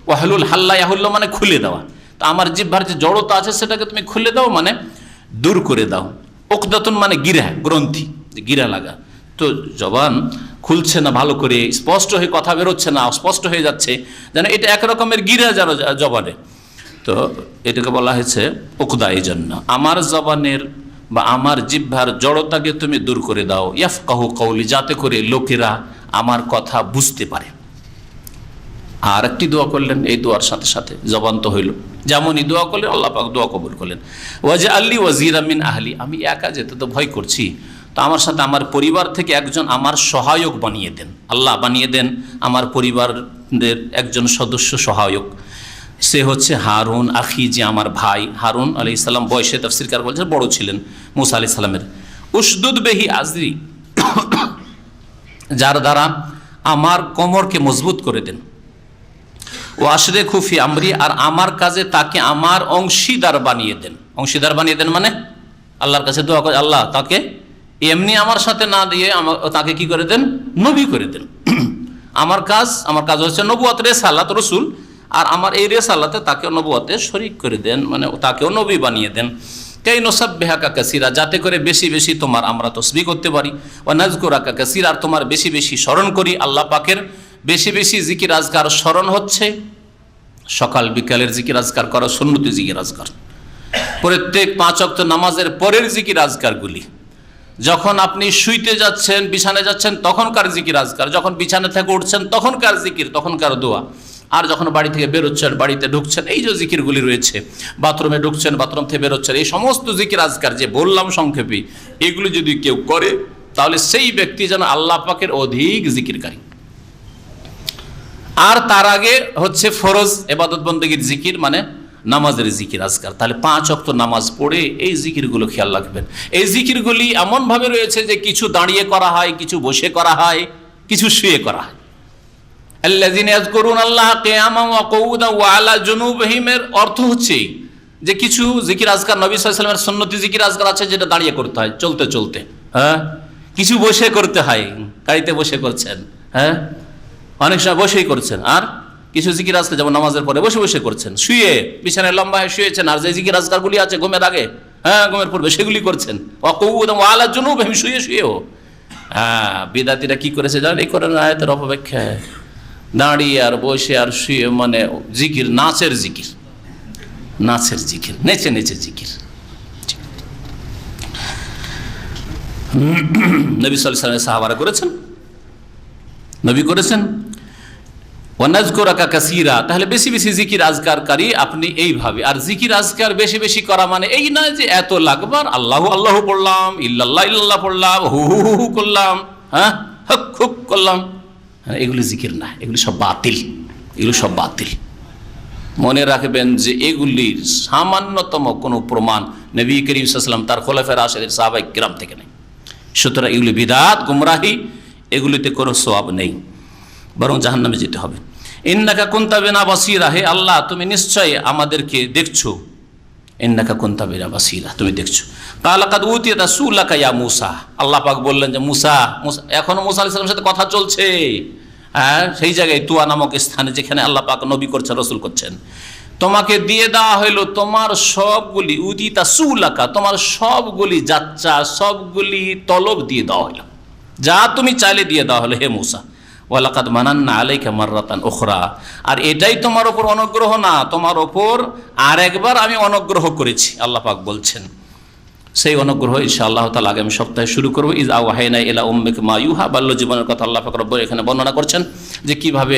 ওয়াহলুল হাল্লা ইয়াহুল্লু মানে খুলে দেওয়া, তো আমার জিহ্বার যে জড়তা আছে সেটাকে তুমি খুলে দাও, মানে দূর করে দাও। উকদাতুন মানে গিরা, গ্রন্থি, গিরা লাগা। তো জবান খুলছে না ভালো করে, স্পষ্ট হয়ে কথা বেরোচ্ছে না, স্পষ্ট হয়ে যাচ্ছে, যেন এটা এক রকমের গিরা যেন জবানে। তো এটাকে বলা হয়েছে উকদা। এই জন্য আমার জবানের বা আমার জিহ্বার জড়তাকে তুমি দূর করে দাও। ইয়াফকাহু কওলি, যাতে করে লোকেরা আমার কথা বুঝতে পারে। আর একটি দোয়া করলেন, এই দোয়ার সাথে সাথে জবান তো হইল, যেমনই দোয়া করলেন আল্লাহ পাক দোয়া কবুল করলেন। ওয়াজআললি ওয়াজিরাম মিন আহলি, আমি একা যেতে তো ভয় করছি, তো আমার সাথে আমার পরিবার থেকে একজন আমার সহায়ক বানিয়ে দেন, আল্লাহ বানিয়ে দেন আমার পরিবারের একজন সদস্য সহায়ক। সে হচ্ছে হারুন আখি, যে আমার ভাই হারুন আলাইহিস সালাম বয়সে তাফসীরকার বলছেন বড় ছিলেন মুসা আলাইহিস সালামের। উশদুদ বেহি আজরি, যার দ্বারা আমার কোমরকে মজবুত করে দেন। ও আশরে খুফি আমরি, আর আমার কাজে তাকে আমার অংশীদার বানিয়ে দেন। অংশীদার বানিয়ে দেন মানে আল্লাহর কাছে দোয়া করে, আল্লাহ তাকে এমনি আমার সাথে না দিয়ে তাকে কি করে দেন, নবী করে দেন। আমার কাজ হচ্ছে নবুয়ত, রেসালাত, রসুল, আর আমার এই রেসালাতে তাকেও নবুয়তে শরীক করে দেন, মানে তাকেও নবী বানিয়ে দেন। কাই নুসাব্বিহাকা কাসীরা, যাতে করে বেশি বেশি তোমার আমরা তসবিহ করতে পারি। ওয়া নাযকুরাকা কাসীরা, আর তোমার বেশি বেশি স্মরণ করি। আল্লাহ পাকের বেশি বেশি জিকির আজকার স্মরণ হচ্ছে সকাল বিকালের জিকির আজকার করা, সুন্নতি জিকির আজকার, প্রত্যেক 5 ওয়াক্ত নামাজের পরের জিকির আজকারগুলি। যখন আপনি শুইতে যাচ্ছেন, বিছানায় যাচ্ছেন, তখনকার জিকির আজকার, যখন বিছানা থেকে উঠছেন তখনকার জিকির, তখনকার দোয়া, আর যখন বাড়ি থেকে বেরোচ্ছেন, বাড়িতে ঢুকছেন, এই যে জিকিরগুলি রয়েছে, বাথরুমে ঢুকছেন, বাথরুম থেকে বেরোচ্ছেন, এই সমস্ত জিকির আজকার যে বললাম সংক্ষেপে, এগুলি যদি কেউ করে তাহলে সেই ব্যক্তি যেন আল্লাহ পাকের অধিক জিকিরকারী। আর তার আগে হচ্ছে ফরজ ইবাদত বন্দেগীর জিকির, মানে নামাজের জিকির আজকার। তাহলে 5 ওয়াক্ত নামাজ পড়ে এই জিকিরগুলো খেয়াল রাখবেন। এই জিকিরগুলি এমনভাবে রয়েছে যে কিছু দাঁড়িয়ে করা হয়, কিছু বসে করা হয়, কিছু শুয়ে করা হয়। আল্লাযীনা ইয়াযকুরুনাল্লাহা কিয়ামান ওয়া কুউদান ওয়া আলা জুনুবিহিম, এর অর্থ হচ্ছে যে কিছু জিকির আজকার নবী সাল্লাল্লাহু আলাইহি ওয়াসাল্লামের সুন্নতি জিকির আজকার আছে যেটা দাঁড়িয়ে করতে হয়, চলতে চলতে, হ্যাঁ, কিছু বসে করতে হয়, গাড়িতে বসে করছেন, হ্যাঁ, অনেক সময় বসেই করছেন, আর কিছু জিকির আজকার যেমন নামাজের পরে বসে বসে করছেন, শুয়ে বিছানায় লম্বা হয়ে শুয়েছেন, আর যে জিকির আজকারগুলি আছে ঘুমের আগে, হ্যাঁ, ঘুমের পূর্বে, সেগুলি করছেন। ওয়া কুউদান ওয়া আলা জুনুবিহিম, শুয়ে শুয়েও। হ্যাঁ, বিদাতিরা কি করেছে জানেন এই কোরআন আয়াতের অপব্যাখ্যায়? দাঁড়িয়ে আর বসে আর শুয়ে, মানে জিকির, নাচের জিকির, নাচের জিকির, নেচে নেচে জিকির। নবী সাল্লাল্লাহু আলাইহি ওয়াসাল্লাম সাহাবারা করেছেন, নবী করেছেন। ওয়া নাযকুরাকা কাসীরা, তাহলে বেশি বেশি জিকির আজকারকারী আপনি এইভাবে। আর জিকির আজকার বেশি বেশি করা মানে এই নয় যে এত লাগবার আল্লাহু আল্লাহু পড়লাম, ইল্লাল্লাহ ইল্লাল্লাহ পড়লাম, হু হু হু করলাম, হ্যাঁ, হক হুক করলাম, এগুলি জিকির না, এগুলি সব বাতিল, এগুলি সব বাতিল। মনে রাখবেন যে এগুলির সামান্যতম কোনো প্রমাণ নবী করিম সাল্লাল্লাহু আলাইহি ওয়াসাল্লাম তার খোলাফায়ে রাশিদিন সাহাবায়ে কিরাম থেকে নেই। সুতরাং এগুলি বিদআত, গুমরাহি, এগুলিতে কোনো সওয়াব নেই, বরং জাহান্নামে যেতে হবে। ইন্নাকা কুনতা বিনা বাসীরা, হে আল্লাহ তুমি নিশ্চয়ই আমাদেরকে দেখছো। ইন্নাকা কুনতা বিনা বাসীরা, তুমি দেখছো। ক্বালা কাদ উতিয়া সুলাকা ইয়া মূসা, আল্লাহ পাক বললেন যে মূসা, এখনো মূসা আলাইহিস সালামের সাথে কথা চলছে, হ্যাঁ, সেই জায়গায় তুয়া নামক স্থানে যেখানে আল্লাহ পাক নবী করছেন, রসুল করছেন, তোমাকে দিয়ে দেওয়া হইলো তোমার সবগুলি, উদিতা সুলাকা, তোমার সবগুলি যাচ্ছা, সবগুলি তলব দিয়ে দেওয়া হইলো, যা তুমি চাইলে দিয়ে দেওয়া হলো হে মূসা। ওয়ালাকাদ মানান্না আলাইকা মাররাতান উখরা, আর এটাই তোমার ওপর অনুগ্রহ না, তোমার ওপর আরেকবার আমি অনুগ্রহ করেছি, আল্লাহ পাক বলছেন। সেই অনুগ্রহ ইনশাআল্লাহ তাআলা আগামী সপ্তাহে শুরু করব। ইজ আওহাইনা ইলা উম্মিকা মা ইউহা, বাল্য জীবনের কথা আল্লাহ পাক রব্বুল এখানে বর্ণনা করছেন যে কিভাবে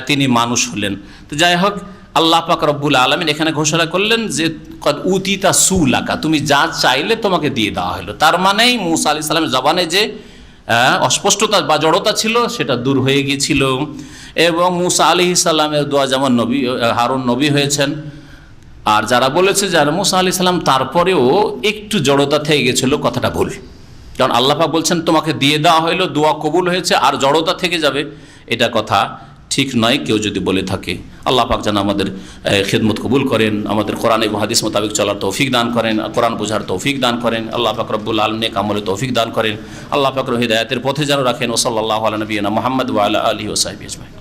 তিনি মানুষ হলেন। তো যাই হোক, আল্লাহ পাক রব্বুল আলামিন এখানে ঘোষণা করলেন যে কদ উতিতা সুলাকা, তুমি যা চাইলে তোমাকে দিয়ে দেওয়া হলো। তার মানেই মূসা আলাইহিস সালামের জবানে যে অস্পষ্টতা বা জড়তা ছিল সেটা দূর হয়ে গিয়েছিল, এবং মূসা আলাইহিস সালামের দোয়া যেমন নবী হারুন নবী হয়েছেন। আর যারা বলেছে যারা মূসা আলাইহিস সালাম তারপরেও একটু জড়তা থেকে গেছিল, কথাটা ভুল। কারণ আল্লাহ পাক বলছেন তোমাকে দিয়ে দেওয়া হইলো, দোয়া কবুল হয়েছে, আর জড়তা থেকে যাবে, এটা কথা ঠিক নয় কেউ যদি বলে থাকে। আল্লাহ পাক যেন আমাদের খিদমত কবুল করেন, আমাদের কোরআন এবং হাদিস মোতাবেক চলার তৌফিক দান করেন, কোরআন বোঝার তৌফিক দান করেন। আল্লাহ পাক রব্বুল আলামিন নেক আমলে তৌফিক দান করেন। আল্লাহ পাক হিদায়াতের পথে যেন রাখেন। ওয়া সাল্লাল্লাহু আলা নবিয়িনা মুহাম্মদ ওয়া আলা আলিহি ওয়া সাহবিহি আজমাইন।